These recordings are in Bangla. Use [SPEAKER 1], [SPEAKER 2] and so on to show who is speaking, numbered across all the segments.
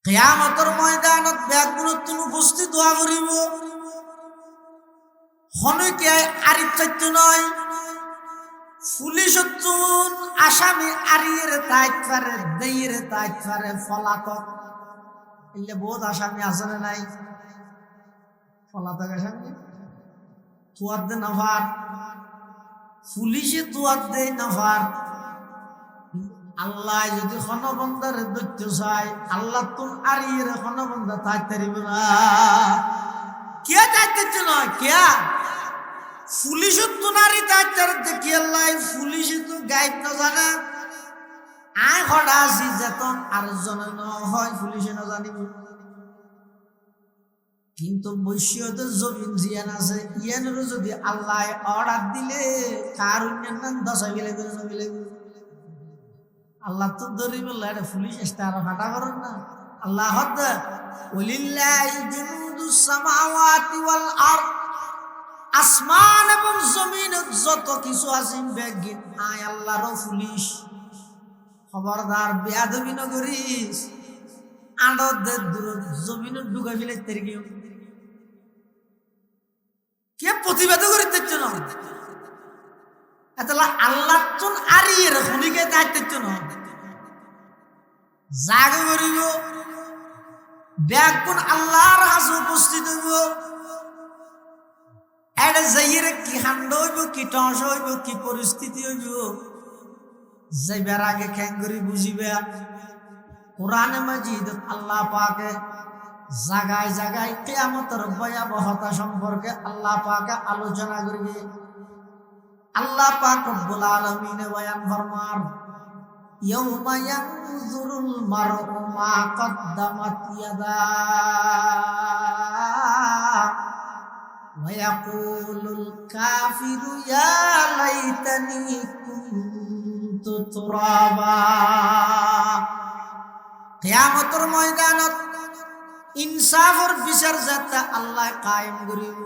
[SPEAKER 1] কিয়ামতের ময়দানত ব্যাগুণত্ব উপস্থিত হওয়া করিব হনকে আরিত্য নয় পুলিশত্তুন আসামি আরিয়ের তাইত পারে দেয়ের তাইত পারে ফলাতক এলে বহুত আসামি আছে না নাই ফলাতক আসামি তুয়ার দে নাফার পুলিশে তুয়ার দে নাফার আল্লাহ যদি খনবন্দার দৈত্য চায় আল্লাহ তুন আরিয়ের খনবন্দা তাই তারিব না কে তাইতেছ নয় কে পুলিশ তো নারী তার দেখি আল্লাহ পুলিশ তো গাইড না জানে আয় খড়া আছি যেতন আর জন হয় পুলিশে না জানিব কিন্তু বৈশ্যদের জমিন জিয়ান আছে ইয়ানেরও যদি আল্লাহ অর্ডার দিলে কার নাম দশা গেলে করে জমিলে আল্লাহ তো ধরি বললে এটা পুলিশ এসে আরো ফাটা করেন না আল্লাহ হদ ওলিল্লাহি জুনুদুস সামাওয়াতি ওয়াল আরদ আসমান এবং জমিন যত কিছু আছে বেগিন আয় আল্লাহর পুলিশ খবরদার বেয়াদবি না করিস আনন্দের দূর জমিন ঢুকে ফেলে তেরে কেউ কে প্রতিবাদ করিতে না এতলা আল্লাহ তুন আরিয়ের খুনিকে দায়িত্ব না জাগ করিব ব্যাগুন আল্লাহর হাসে উপস্থিত হইব এটা যাইরে কি হান্ড হইব কি টস হইব কি পরিস্থিতি হইব যাইবার আগে খেঙ্গরি বুঝিবে কোরআনে মাজিদ আল্লাহ পাকে জাগায় জাগায় কিয়ামতের ভয়াবহতা সম্পর্কে আল্লাহ পাকে আলোচনা করবে আল্লাহ পাক রব্বুল আলামিন বয়ান ফরমান ইয়াউমা ইয়ানজুরুল মারউ মা কদ্দামাত ইয়াদা ওয়া ইয়াকুলুল কাফিরু ইয়া লাইতানি কুনতু তুরাবা কিয়ামতের ময়দানত ইনসাফের বিচার যাতে আল্লাহ কায়েম করিব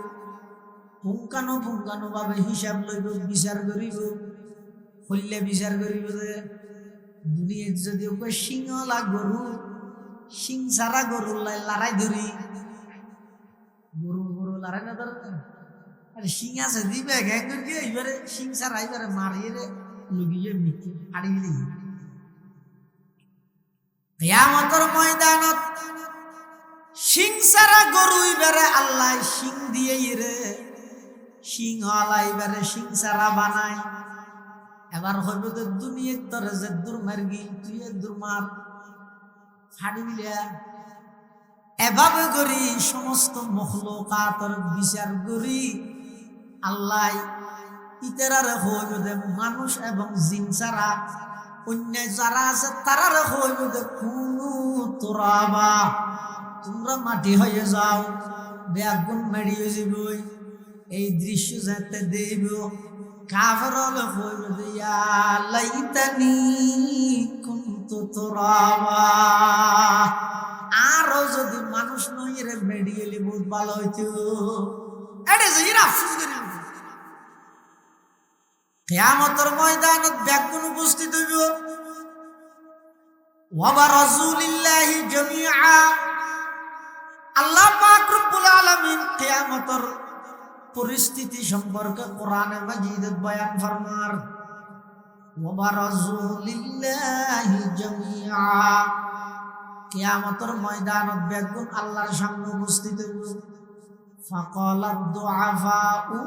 [SPEAKER 1] পুঙ্খানো পুঙ্খানো ভাবে হিসাব লইব বিচার করিব হইলে বিচার করিব যে দুনিয়ায় যদি ওকে সিংহলা গরু সিং সারা গরু লড়াই ধরি গরু গরু লড়াই না ধরে আরে সিং আছে দিবে গ্যাং করিয়ে এবারে সিং সারা এবারে মারিয়ে লুকিয়ে মিথ্যে হারিয়ে দিই কিয়ামতের ময়দানত সিং সারা গরু এবারে আল্লাহ সিং দিয়ে রে সিংহলা এবারে সিং সারা বানায় এবার হইব তো দুনিয়ার তোর যে দুর্মার গিল তুই দুর্মার ফাড়ি মিলিয়া এভাবে করি সমস্ত মখলুকাতের বিচার করি আল্লাহ ইতারারে হইব যে মানুষ এবং জিন ছাড়া অন্য যারা আছে তারারে হইব যে কুনু তুরাবা তোমরা মাটি হয়ে যাও বেগুন মেড়িয়ে যাবই এই দৃশ্য যাতে দেব কাফের হলে হইবে যে ইয়া লাইতানি কুনতু তুরাবা আরো যদি মানুষ নই রে মেডিয়ে বহুত ভালো হইতো এটা যে এরা আফসোস করি কিয়ামতের ময়দানত বেগুন উপস্থিত হইব ওয়া বারাজুলিল্লাহি জামিআ আল্লাহ পাক রব্বুল আলামিন কিয়ামতের পরিস্থিতি সম্পর্কে কোরআনে মাজিদে বয়ান ফরমার ওয়া বারাজুলিল্লাহি জামিআ কিয়ামতের ময়দানত বেগুন আল্লাহর সামনে উপস্থিত হইব ফাকালাদ দুআফাউ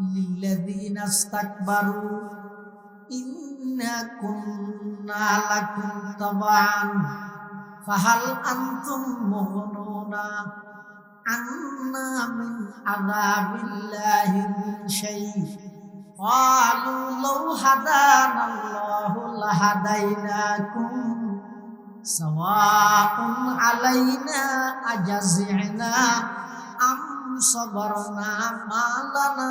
[SPEAKER 1] লিল্লাযিনা ইসতাকবারু ইন্না কুন্না লাকুম তাবান ফাহাল আনতুম মুগনুনা আন্না মিন আযাবিল্লাহি মিন শাই ক্বালু লাউ হাদানাল্লাহু লাহাদাইনাকুম সাওয়াউন আলাইনা আজাযিনা আম সাবারনা মা লানা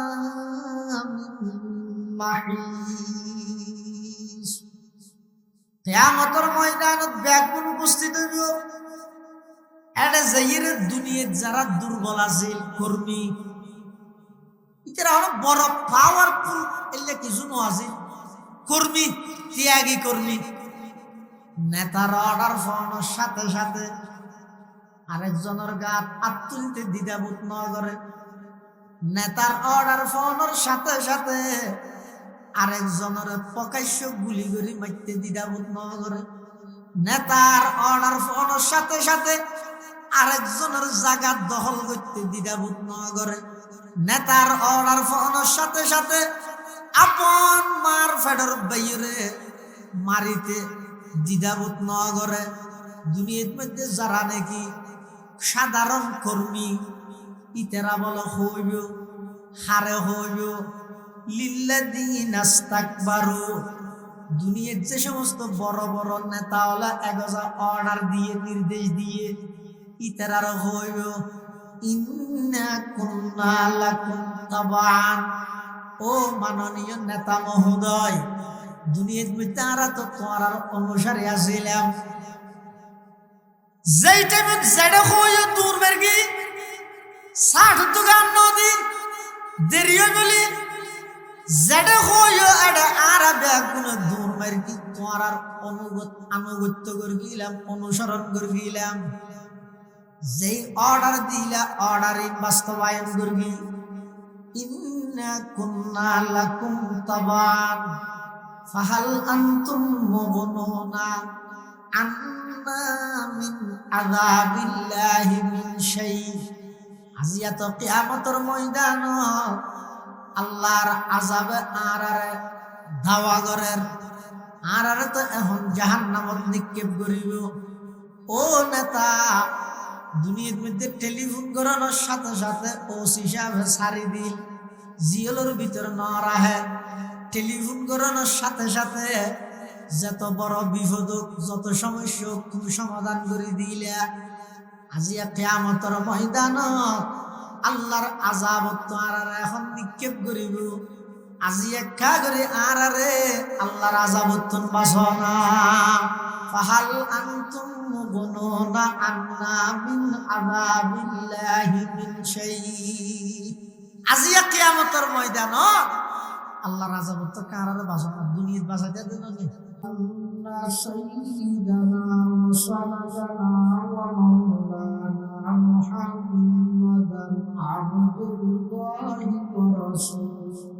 [SPEAKER 1] মিন মাহিস কিয়ামতের ময়দানত বেগুন উপস্থিত হইব এটা যাইরে দুনিয়ার যারা দুর্বল আছে কর্মী এরা হলো বড় পাওয়ারফুল এলে কিছু আছে কর্মী ত্যাগী কর্মী নেতার অর্ডার পাওয়ানোর সাথে সাথে আরেকজনের গাত হাত তুলতে দ্বিধাবোধ না করে। নেতার অর্ডার পাওয়ানোর সাথে সাথে আরেকজনের প্রকাশ্য গুলি করে মারতে দ্বিধাবোধ না করে। নেতার অর্ডার পাওয়ানোর সাথে সাথে আরেকজনের জায়গা দখল করতে দ্বিধাবোধ না করে। নেতার অর্ডার পাওয়ানোর সাথে সাথে আপন মার ফেডর বাইরে মারিতে দ্বিধাবোধ না করে। দুনিয়ার মধ্যে যারা নাকি সাধারণ কর্মী ইতেরা বলা হইব হারে হইব লিল্লাযীনা ইসতাকবারু। দুনিয়ার যে সমস্ত বড় বড় নেতাওয়ালা এগোজা অর্ডার দিয়ে নির্দেশ দিয়ে ইতেরার হইব ইন্না কুন্না লাকুম তাবান। ও মাননীয় নেতা মহোদয়, দুনিয়ার মধ্যে আমরা তো তোমার অনুসারী আছিলাম। যেই টাইমে যেটা হইও দূর বেরগি 60 দোকান নদী দেরি হয়ে বলি যেটা হইও এটা আর কোনো দূর বেরগি তোমার আনুগত্য করে গেলাম, অনুসরণ করে গেলাম। যেই অর্ডার দিলা অর্ডারই বাস্তবায়ন করবি। ইন্না কুন্না লাকুম তাবান ফাহাল আনতুম মুগনুনা আন্না মিন আযাবিল্লাহি মিন শাই। আজিয়া তো কিয়ামতের ময়দান আল্লাহর আযাবে আরারে দাওয়া করের আরারে তো এখন জাহান্নামত নিক্ষেপ করিব। ও নেতা, দুনিয়ার মধ্যে টেলিফোন করানোর সাথে সাথে ওসি সাহেব সারি দিল জিওলোর ভিতরে না রাহে। টেলিফোন করানোর সাথে সাথে যত বড় বিপদ যত সমস্যা তুমি সমাধান করে দিলে। আজিয়া কিয়ামতের ময়দান আল্লাহর আযাবত তো আর এখন নিক্ষেপ করিব। আজি একা করে আরে আল্লাহর আযাবত বাঁচানা। ফাহাল আনতুম মুগনুনা আন্না মিন আযাবিল্লাহি মিন শাই। আজিয়া কিয়ামতের ময়দান আল্লাহর আযাবত তো কারারে বাঁচানা, দুনিয়াত বাঁচাইতে দেন না। আল্লাহ সাইয়্যিদানা ওয়া সালাতানা ওয়া মাওলানা মুহাম্মাদান আবদুল্লাহি ওয়া রাসূলুহু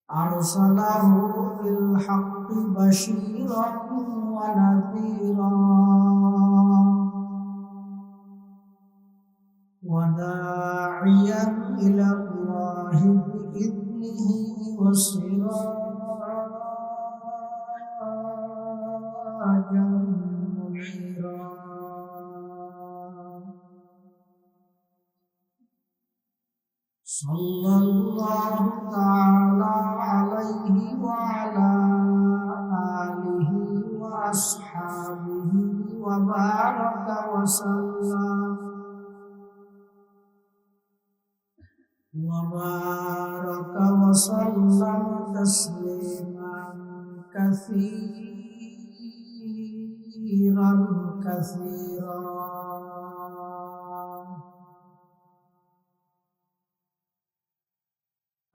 [SPEAKER 1] أرسله بالحق بشيرا ونذيرا وداعيا إلى الله بإذنه وسراجا منيرا. صلى الله تعالى عليه وعلى آله وأصحابه وبارك وسلم تسليما كثيرا كثيرا.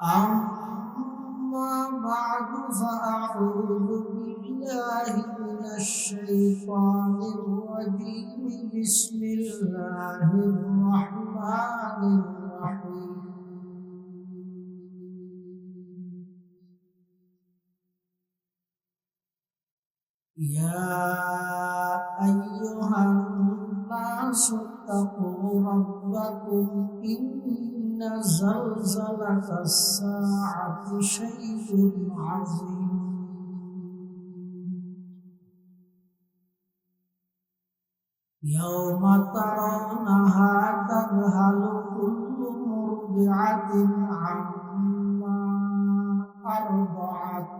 [SPEAKER 1] أما بعد فأعوذ بالله من الشيطان الرجيم. بسم الله الرحمن الرحيم. يا أيها الناس اتقوا ربكم إن زلزلة الساعة شيء عظيم. يوم ترونها تذهل كل مرضعة عما أرضعت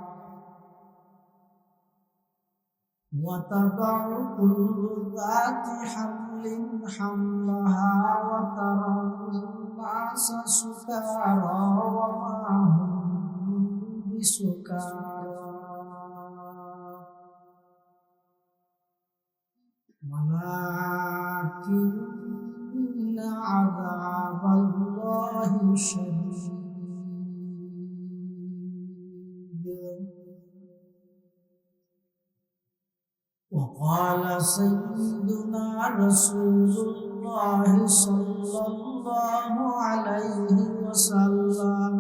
[SPEAKER 1] وتضع كل ذات حمل حملها وترى الناس سكارى وما هم بسكارى ولكن عذاب الله شديد. وقال سيدنا رسول الله صلى الله عليه وسلم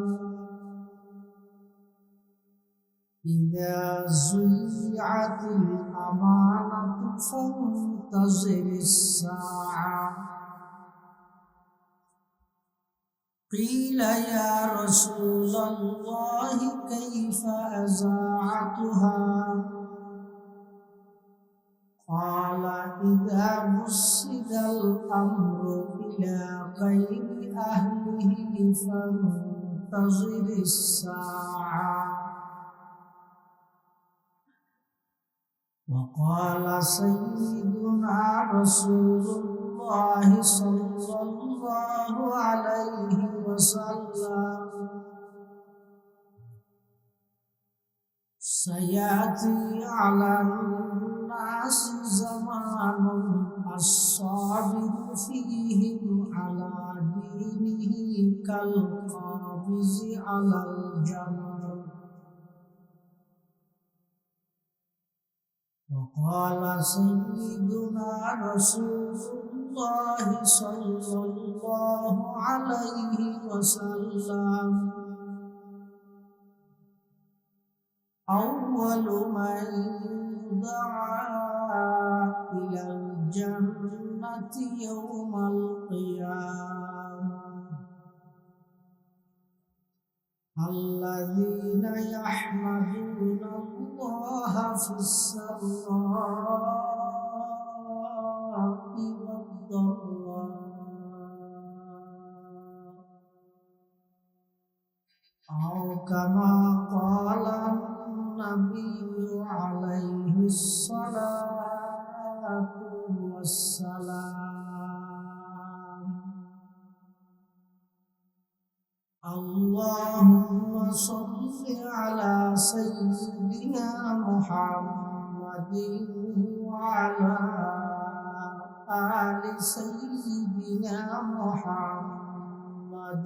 [SPEAKER 1] إذا زيعت الأمانة فانتظر الساعة. قيل يا رسول الله كيف أزاعتها؟ قال إذا وصل الأمر إلى غير أهله فانتظر الساعة. وقال سيدنا رسول الله صلى الله عليه وسلم سيأتي على الناس زمان الصابر فيهم على دينه كالقابض على الجمر. وقال سيدنا رسول الله صلى الله عليه وسلم أول من يدعى إلى الجنة يوم القيامة الذين يحمدون الله في السراء والضراء أو كما قال النبي عليه الصلاة والسلام. اللهم صل على سيدنا محمد وعلى آل سيدنا محمد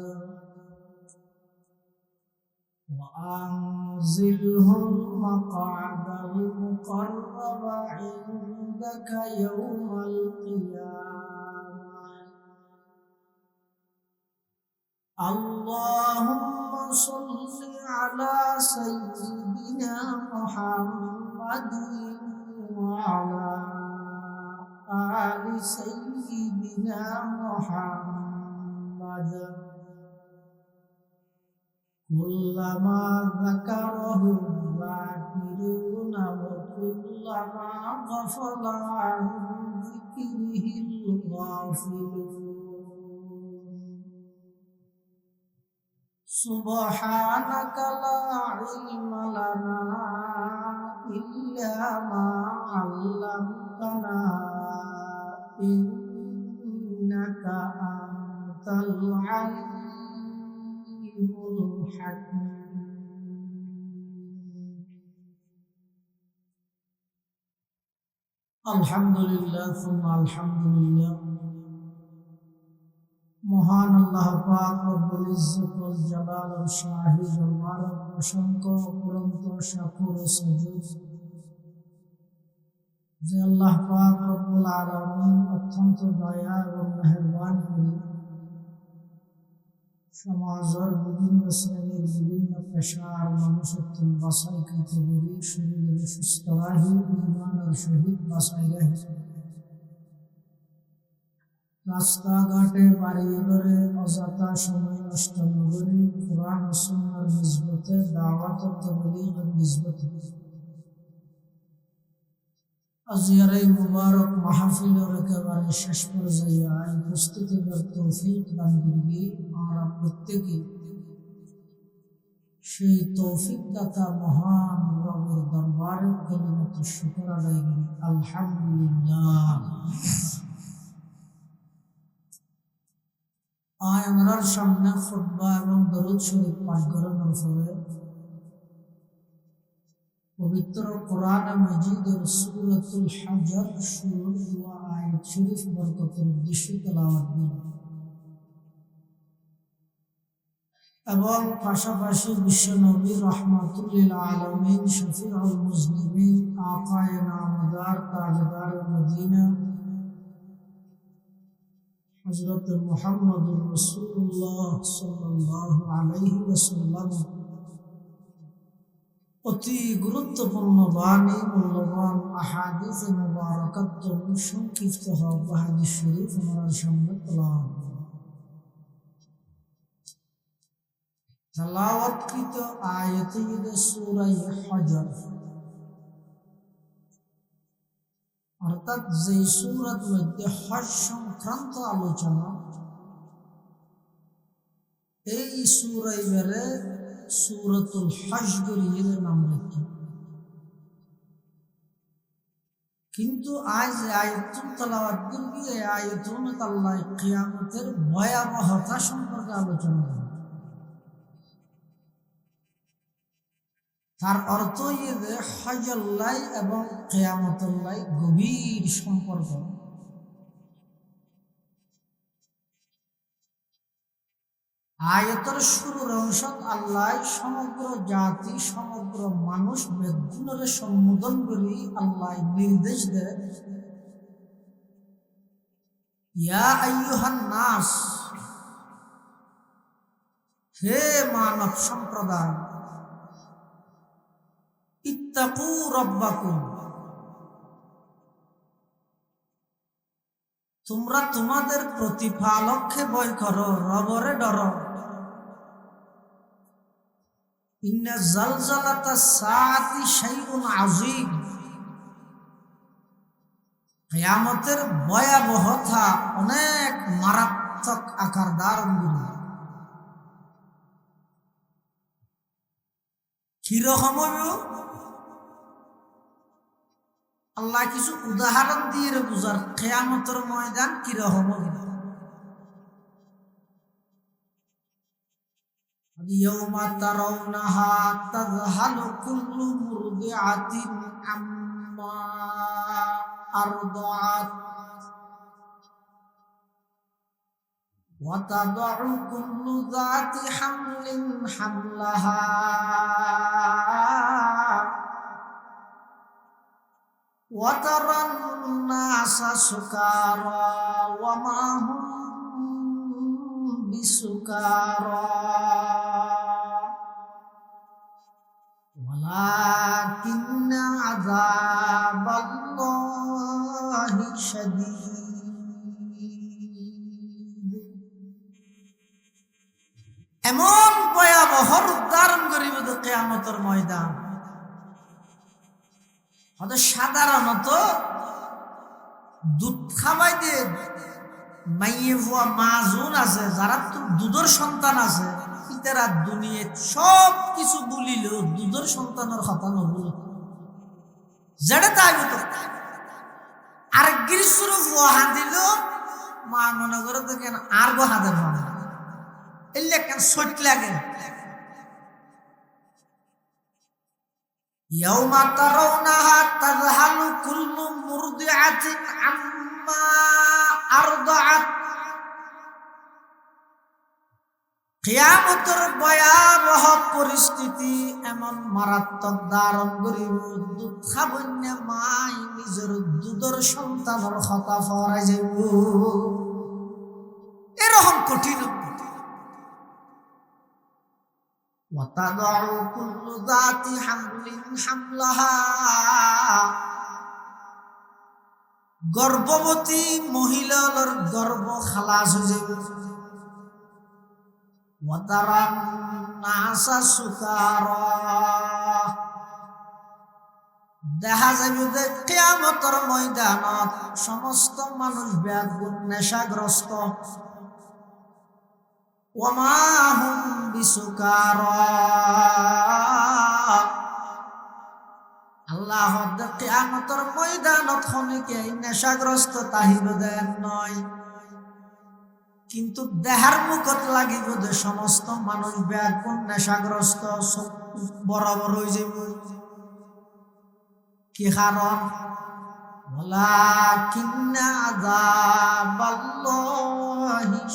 [SPEAKER 1] وأنزله المقعد المقرب عندك يوم القيامة. اللهم صل على سيدنا محمد وعلى آل سيدنا محمد كلما ذكره الذاكرون وكلما غفل عن ذكره الغافلون. سبحانك لا علم لنا إلا ما علمتنا إنك أنت العليم الحكيم. الحمد لله ثم الحمد لله। মহান আল্লাহ পাক রব্বুল ইজ্জত ওয়াল জালাল ও শাহি দরবারে অসংখ্য অপরন্ত শাকুর ও সুজুদ যে আল্লাহ পাক রব্বুল আলামিন অত্যন্ত দয়া এবং মেহেরবান করে সমাজের বিভিন্ন শ্রেণীর বিভিন্ন পেশার মানুষের তুল বাসাই করতে বলি শরীরের সুস্থ রাহি ইমানের সহিত বাসাই রাহি রাস্তাঘাটে বাড়ি ঘরে অযথা সময় নষ্ট নগরী কোরআন ও সুন্নাহর নিসবতে দাওয়াত ও তাবলীগের নিসবতে আজকের এই মুবারক মাহফিলের একেবারে শেষ পর্যায়ে উপস্থিতির তৌফিক দান করবি আমরা প্রত্যেকে সেই তৌফিক দাতা মহান রবের দরবারে কালিমাত শুকর আদায় করি আলহামদুলিল্লাহ। আমরার সামনে খুতবা এবং দরুদ শরীফ পাঠ করানোর পরে পবিত্র কোরআন মাজিদের সূরাতুল হজর শুরু দুয়া আয়াত শরীফ বরকতের উদ্দেশ্যে তেলাওয়াত করি এবং পাশাপাশি বিশ্ব নবী রহমাতুল লিল আলামিন শফিউল মুজনিবিন आकाए नामदार ताजदार मदीना हजरत मुहम्मद रसूलुल्लाह सल्लल्लाहु अलैहि वसल्लम অতি গুরুত্বপূর্ণ বাণী মূল্যবান আহাদিস মুবারাকাত সংক্ষিপ্ত হাদিস শরীফ আমার সামনে তেলাওয়াতকৃত আয়াতে সূরা হজর, অর্থাৎ যে সূরার মধ্যে হজ সংক্রান্ত আলোচনা, এই সূরায় বেরে সূরাতুল হজ গরিয়ে নাম রাখি। কিন্তু আজ আয়াতুল তেলাওয়াত করবি, এই আয়াতুল আল্লাহ কিয়ামতের ভয়াবহতা সম্পর্কে আলোচনা করবে। তার অর্থ যে হজল্লাই এবং কিয়ামতুল্লাহ গভীর সম্পর্ক। আয়াতের শুরুর অংশত আল্লাহ সমগ্র জাতি সমগ্র মানুষ বেগুনের সম্বোধন করি আল্লাহ নির্দেশ দেয়, ইয়া আইয়ুহান নাস, হে মানব সম্প্রদায়, ইত্তাকু রাব্বাকুম, তোমরা তোমাদের প্রতিপালককে ভয় করো, রবরে ডরো। ইন্না জালজালাতাস সাআতি শাইউন আযীম, কিয়ামতের ভয়াবহতা অনেক মারাত্মক আকার ধারণ করবে। কিরকম হবে আল্লাহ কিছু উদাহরণ দিয়ে বুঝার, কিয়ামতের ময়দান কিরকম হবে। ইয়াউমা তারাউনাহা তাযহালু কুল্লু মুরদিআতিন আম্মা আরদাআত ওয়া তাদউ কুল্লু যাতি হামলিন হামলাহা ওয়া তারান নাসা সুকারা ওয়া মা হুম বিসুকারা ওয়ালাকিন্না আযাবাল্লাহি শাদীদ। এমন ভয়াবহ রূপ ধারণ করিবে কিয়ামতের ময়দান। সাধারণত দুধ খাওয়াই দিয়ে মাইয়ে ভুয়া মাজুন আছে, যারা তো দুধের সন্তান আছে, ইতারা দুনিয়া সব কিছু বলিল দুধের সন্তানের কথা নবুল, যেটা তাই তো আর গ্রীষ্ম ভুয়া হাত দিল মা মনে করে দেখেন আর গো হাতের মনে এলে কেন সট লাগে। ইয়াউমা তারাউনাহা তাযহালু কুল্লু মুরদিআতিন আম্মা আরদাআত, কিয়ামতের ভয়াবহ পরিস্থিতি এমন মারাত্মক ধারণ করিব, দুধ খাবন্যা মাই নিজের দুধের সন্তানের কথা ফরাই যাইব, এরকম কঠিন। وَتَضَعُ كُلُّ ذَاتِ حَمْلٍ حَمْلَهَا, গর্ভবতী মহিলার গর্ভ খালাস হয়ে যাবে। وَتَرَى النَّاسَ سُكَارَى, দেখা যাবে যে কিয়ামতের ময়দানত সমস্ত মানুষ ব্যাকুল নেশাগ্রস্ত। ওয়ামা হুম বিসুকারা, আল্লাহ কিয়ামতের ময়দানত খনিকে নেশাগ্রস্ত তাহিব দেন নয়, কিন্তু দেহার মুখত লাগিব যে সমস্ত মানুষ ব্যাকুল নেশাগ্রস্ত বরাবর হয়ে যাব। কি কারণ? ওয়ালাকিন্না আযাবাল্লাহি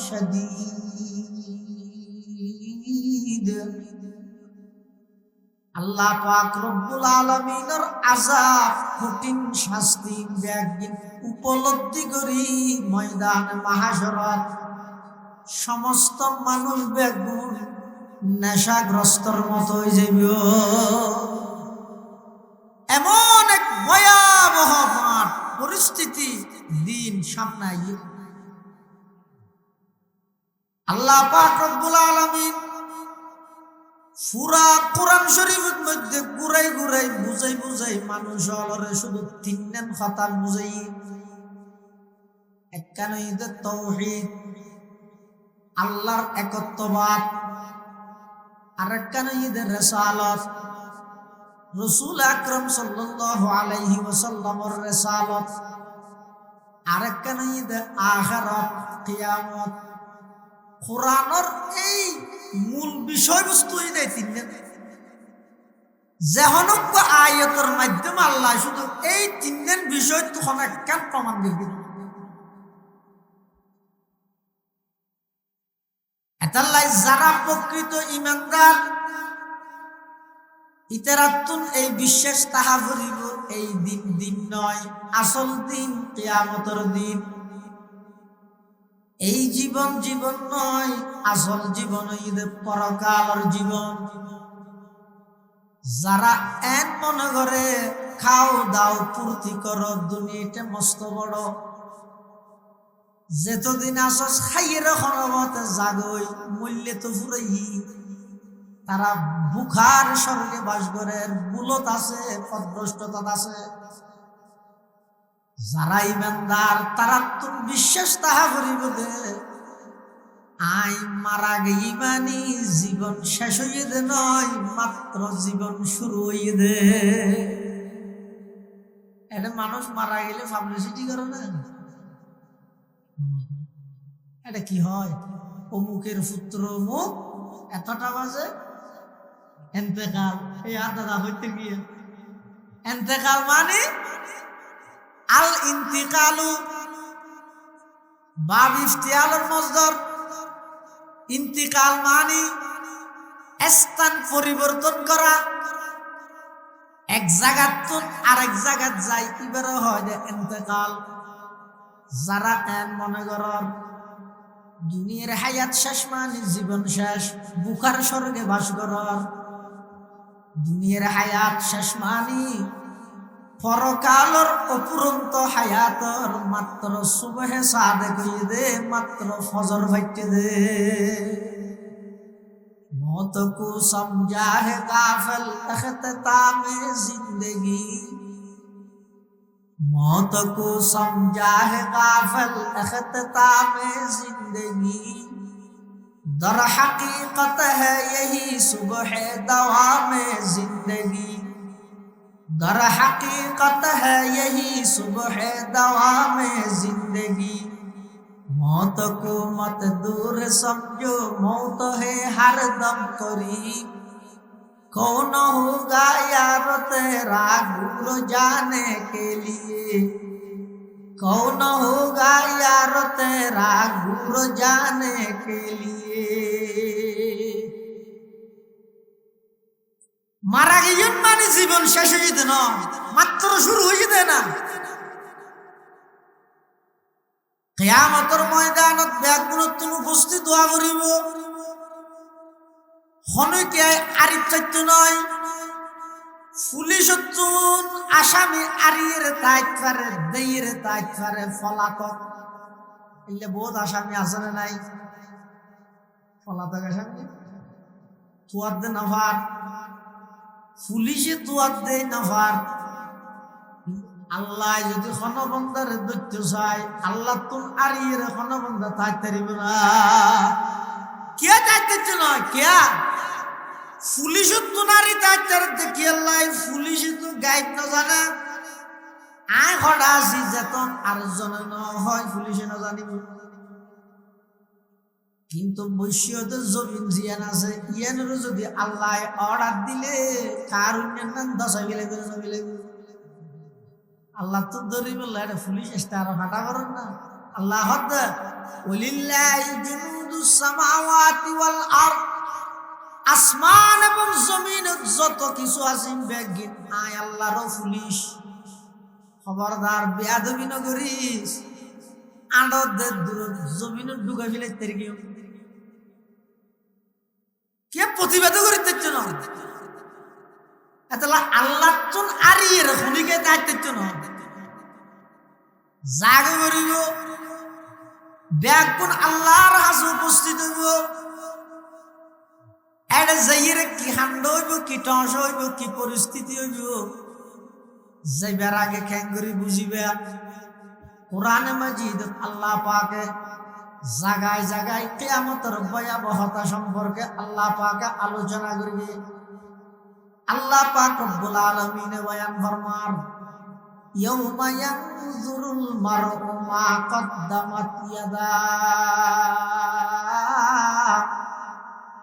[SPEAKER 1] শাদীদ, আল্লাহ পাক রব্বুল আলামিনের আযাব কঠিন শাস্তি ব্যাগিন উপলব্ধি করি ময়দানে মাহশরত সমস্ত মানুষ বেগুন নেশাগ্রস্তর মতো হয়ে যাবে। এমন এক ভয়াবহ মাঠ পরিস্থিতি দিন সামনে আইয়ে আল্লাহ পাক রব্বুল আলামিন পুরা কোরআন শরীফের মধ্যে ঘুরাই ঘুরাই বুঝাই বুঝাই মানুষ অলরে শুধু তিনজন কথা বুঝাই। একখানে ঈদের তাওহীদ আল্লাহর একত্ববাদ, আরেকখানে ঈদের রিসালাত রাসূল আকরাম সাল্লাল্লাহু আলাইহি ওয়াসাল্লামের রিসালাত, আরেকখানে ঈদের আখিরাত কিয়ামত। কোরআনের এই মূল বিষয়বস্তু এই তিনজন যেহনক আয়াতের মাধ্যমে আল্লাহ শুধু এই তিনজন বিষয় তখন একখান প্রমাণ দিবে। এতাল্লাই যারা প্রকৃত ঈমানদার ইতারাতুন এই বিশ্বাস তাহা করিব এই দিন দিন নয়, আসল দিন কিয়ামতের দিন। এই জীবন জীবন নয়, আসল জীবন ঈদের পরকালের জীবন। যারা এন মনে করে খাও দাও ফুর্তি করো দুনিয়াটা মস্ত বড়, যেতদিন আসস খাইয়ের খরবতে জাগই মূল্যে তো ফুরাই, তারা বুখার স্বর্গে বাস করে বুলত আছে পদভ্রষ্টতা আছে। যারা ইমানদার তারা তো বিশ্বাস তাহা করিব দে আই মারা গে ইমানি জীবন শেষ হইয়ে দে নয়, মাত্র জীবন শুরু হইয়ে দে। এটা মানুষ মারা গেলে পাবলিসিটি করে না, এটা কি হয় অমুকের পুত্র অমুক এতটা বাজে এন্তেকাল। এই আর দাদা হইতে গিয়ে এন্তেকাল মানে আল ইন্তিকালু বাব ইফতিয়ালুল মসদার। ইন্তিকাল মানে স্থান পরিবর্তন করা, এক জায়গাত আরেক জায়গাত যাই, এবারে হয় যে ইন্তেকাল। যারা এন মনে করার দুনিয়ার হায়াত শেষ মানে জীবন শেষ, বুখার স্বর্গে বাস করার দুনিয়ার হায়াত শেষ মানে পরকালর অপুরন্ত হায়াতর মাত্র সুবহে সাদেক হইয়ে দে, মাত্র ফজর ভাইতে দে। मौत को समझा है गाफिल अख्ताम जिंदगी, मौत को समझा है गाफिल अख्ताम जिंदगी, दर हकीकत है यही सुबह दवाम जिंदगी, दर हकीकत है यही सुबह दवाम जिंदगी। मौत को मत दूर समझो मौत है हर दम करीब, कौन होगा यार तेरा गुर जाने के लिए, कौन होगा यार तेरा गुर जाने के लिए। মারা গেছেন মানে জীবন শেষ হয়ে যেতে না, মাত্র শুরু হয়ে যেতে না। কিয়ামতের ময়দানত ব্যাগুণত্ব উপস্থিত হওয়া করিব। হনকে আরিফ চাইত নয়, পুলিশ আসামি আরিয়ের তাইত পারে দেয়ের তাইত পারে ফলাতক। এলে বহুত আসামি আছে না নাই? ফলাতক আসামি তুয়ার দে নাফার, পুলিশে তুয়ার দে নাফার। আল্লাহ যদি খনবন্দারে দৈত্য চাই, আল্লাহ তুম আরিয়ের খনবন্দা তাই তারিব না। কে দায়িত্ব নয় কে পুলিশ তো নারী দায়িত্ব দেখি আল্লাহ পুলিশ তো গাইড না জানে। আয় হঠাৎ আসি যেতন আর জনে ন হয় পুলিশে না জানিব। কিন্তু বৈশ্যদের জমিন জিয়ান আছে, ইয়ানেরও যদি আল্লাহ অর্ডার দিলে কার উন্নয়ন দশা গেলে করে নবিলে আল্লাহ তো ধরি বলল এটা পুলিশ এসে আরো হাঁটা করেন না। আল্লাহ ওলিল্লাহি জুনুদুস সামাওয়াতি ওয়াল আরদ, আসমান এবং জমিন যত কিছু আছে ব্যাগিন আয় আল্লাহর পুলিশ খবরদার বেয়াদবি ন করিস আনন্দের দূর জমিন ঢুকে ফেলে তের কে প্রতিবাদ করিতে না এতলা আল্লাহ চুন আরিয়ে খুনিকে দায়িত্ব না জাগ করিব ব্যাগ কোন আল্লাহর হাসে উপস্থিত হইব এটা যাইরে কি হান্ড হইব কি টস হইব কি পরিস্থিতি হইব যাইবার আগে খ্যাং করি বুঝিবে কোরআনে মাজিদ আল্লাহ পাকে জায়গায় জায়গায় কিয়ামতের ভয়াবহতা সম্পর্কে আল্লাহ পাকে আলোচনা করবে আল্লাহ পাক রব্বুল আলামিন বয়ান ফরমান ইয়াউমা ইয়ানজুরুল মারউ মা কদ্দামাত ইয়াদা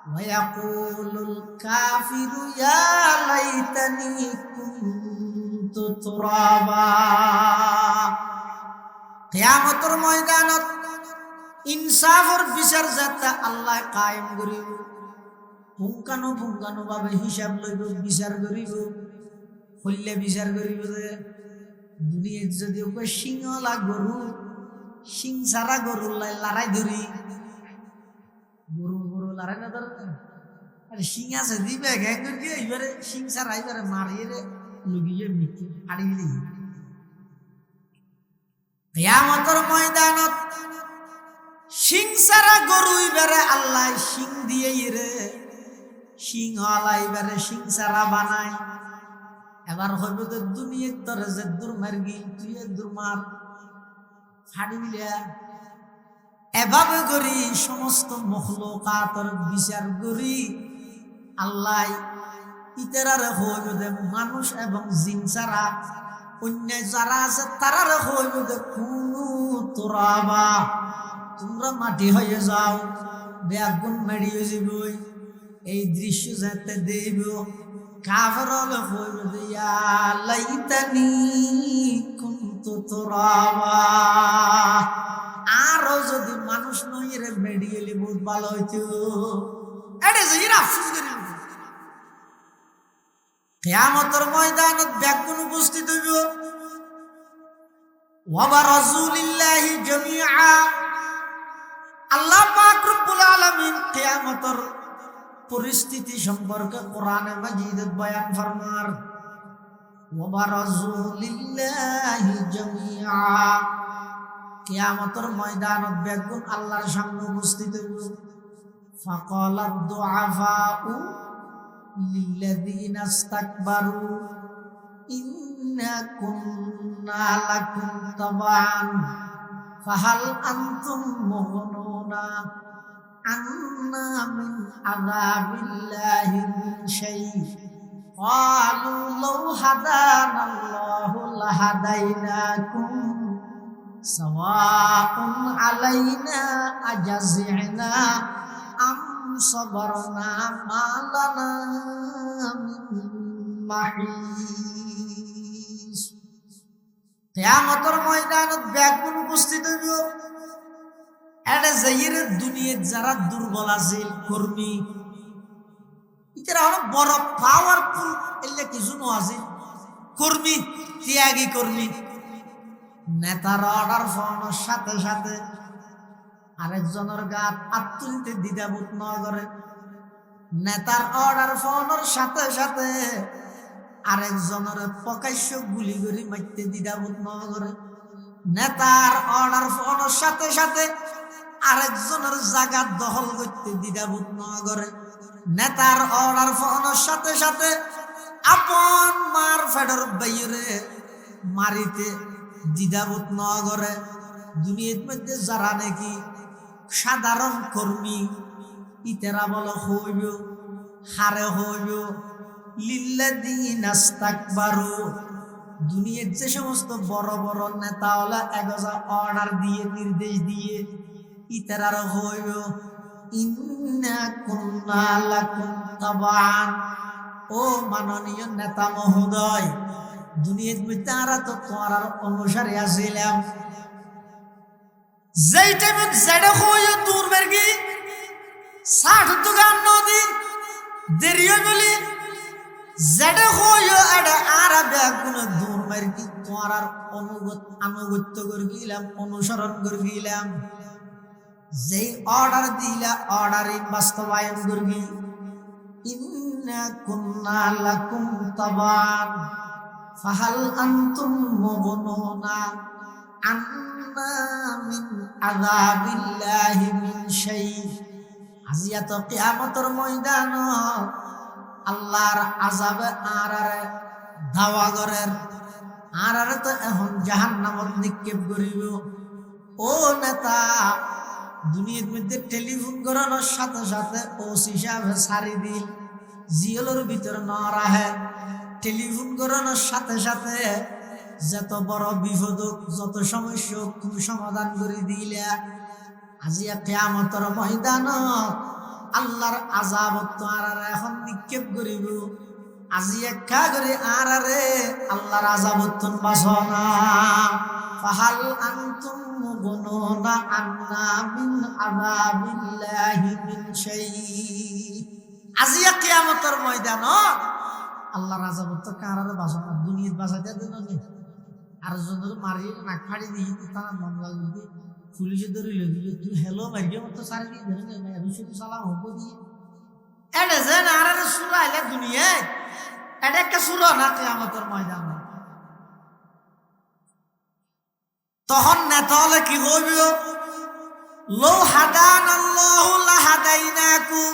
[SPEAKER 1] ওয়া ইয়াকুলুল কাফিরু ইয়া লাইতানি কুনতু তুরাবা কিয়ামতের ময়দানত ইনসাফের বিচার যাতে আল্লাহ কায়েম করিব পুঙ্খানো পুঙ্খানো ভাবে হিসাব লইব বিচার করিব হইলে বিচার করিব যে দুনিয়ার যদি সিংহলা গরু সিং ছাড়া গরু লড়াই ধরি গরু গরু লড়াই না ধরে আরে সিং আছে দিবে ঘ্যাং করিয়ে এবারে সিং ছাড়া এবারে মারিয়ে লুকিয়ে মিথ্যে হাড়ি দিই কিয়ামতের ময়দানত সিং ছাড়া গরু এবারে আল্লাহ সিং দিয়ে রে সিংহলা এবারে সিং ছাড়া বানায় এবার হইব তো দুনিয়ার তরে যে দুর্মার গিল তুই দুর্মার ফাড়ি মিলিয়া এভাবে করি সমস্ত মখলুকাতের বিচার করি আল্লাহ ইতারারে হইব যে মানুষ এবং জিন ছাড়া অন্য যারা আছে তারারে হইব যে কুনু তুরাবা তোমরা মাটি হয়ে যাও বেগুন মেড়িয়ে যাবই এই দৃশ্য যাতে দেব কাফের হলে হইব যে ইয়া লাইতানি কুনতু তুরাবা আরো যদি মানুষ নই রে মেডিয়ে লি বহুত ভালো হইতো এটা যে এরা আফসোস করি কিয়ামতের ময়দানত বেগুন উপস্থিত হইব ওয়া বারাজুলিল্লাহি জামিআ আল্লাহ পাক রব্বুল আলামিন কিয়ামতের পরিস্থিতি সম্পর্কে কোরআনে মাজিদ বয়ান ফরমার ওয়া বারাজুলিল্লাহি জামিআ কিয়ামতের ময়দানত বেগুন আল্লাহর সামনে উপস্থিত হইব ফাকালাদ দুআফাউ লিল্লাযিনা ইসতাকবারু ইন্না কুন্না লাকুম তাবান ফাহাল আনতুম মুগনুনা আন্না মিন আযাবিল্লাহি মিন শাই ক্বালু লাউ হাদানাল্লাহু লাহাদাইনাকুম সাওয়াউন আলাইনা আজাযিনা আম সাবারনা মা লানা মিন মাহিস কিয়ামতের ময়দানত বেগুন উপস্থিত হইব এটা যাইরে দুনিয়ার যারা দুর্বল আছে কর্মী ইতারা হলো বড় পাওয়ারফুল এলে কিছু ন আছে কর্মী ত্যাগী কর্মী নেতার অর্ডার ফোনের সাথে সাথে আরেকজনের গাত আত্মনিতে দ্বিধাবোধ ন করে নেতার অর্ডার ফোনের সাথে সাথে আরেকজনের প্রকাশ্য গুলি করে মারতে দ্বিধাবোধ ন করে নেতার অর্ডার ফোনের সাথে সাথে আরেকজনের জায়গা দখল করতে দ্বিধাবোধ ন করে নেতার অর্ডার ফোনের সাথে সাথে আপন মার ফেডর বাইরে মারিতে দ্বিধাবোধ ন করে দুনিয়ার মধ্যে যারা নাকি সাধারণ কর্মী ইতেরা বলে হইব হারে হইব লিল্লাযিনা ইসতাকবারু দুনিয়ার যে সমস্ত বড় বড় নেতা ওলা এগজা অর্ডার দিয়ে নির্দেশ দিয়ে ইতেরার হইব ইন্না কুন্না লাকুম তাবান ও মাননীয় নেতা মহোদয় দুনিয়ার মধ্যে আমরা তো তোমার অনুসারে আসিলাম যেই টাইমে যেটা হইল দূর বেরগি 60 দোকান নদী দেরিও বলি যেটা হইও এটা আর কোনো দূর মারি কি তোমার আর আনুগত্য করে গেলাম, অনুসরণ করে গেলাম, যেই অর্ডার দিলা অর্ডারই বাস্তবায়ন করবি। ইন্না কুন্না লাকুম তাবান ফাহাল আনতুম মুগনুনা আন্না মিন আযাবিল্লাহি মিন শাই। আজিয়া তো কিয়ামতের ময়দান আল্লাহর আযাবে আরারে দাওয়া করের, আরারে তো এখন জাহান্নামত নিক্ষেপ করিব। ও নেতা, দুনিয়ার মধ্যে টেলিফোন করানোর সাথে সাথে ওসি সাহেব সারি দিল, জিওলোর ভিতরে না রাহে। টেলিফোন করানোর সাথে সাথে যত বড় বিপদ হোক, যত সমস্যা হোক, তুমি সমাধান করে দিলে। আজিয়া কিয়ামতের ময়দান আল্লাহর আযাবত তো আর এখন নিক্ষেপ করিব। আজি একা করে আরে আল্লাহর আযাবত বাসনা। ফাহাল আনতুম মুগনুনা আন্না মিন আযাবিল্লাহি মিন শাই। আজিয়া কিয়ামতের ময়দান আল্লাহর আযাবত তো কারারে বাসনা, দুনিয়াত বাঁচাইতে দেন না। আর যদি মারি নাক ফাড়ি দিই তারা মামলা যদি পুলিশে ধরে লইল, তুই হেলো মারিয়ে মতো সারি দিয়ে ধরে নেই আমি শুধু সালাম হব দিয়ে এটা যে না আর সুরা এলে দুনিয়ায় এটা একটা সুরা না কিয়ামতের ময়দান। তখন নেতা হলে কি হইব? লো হাদান আল্লাহু লাহাদাইনাকুম।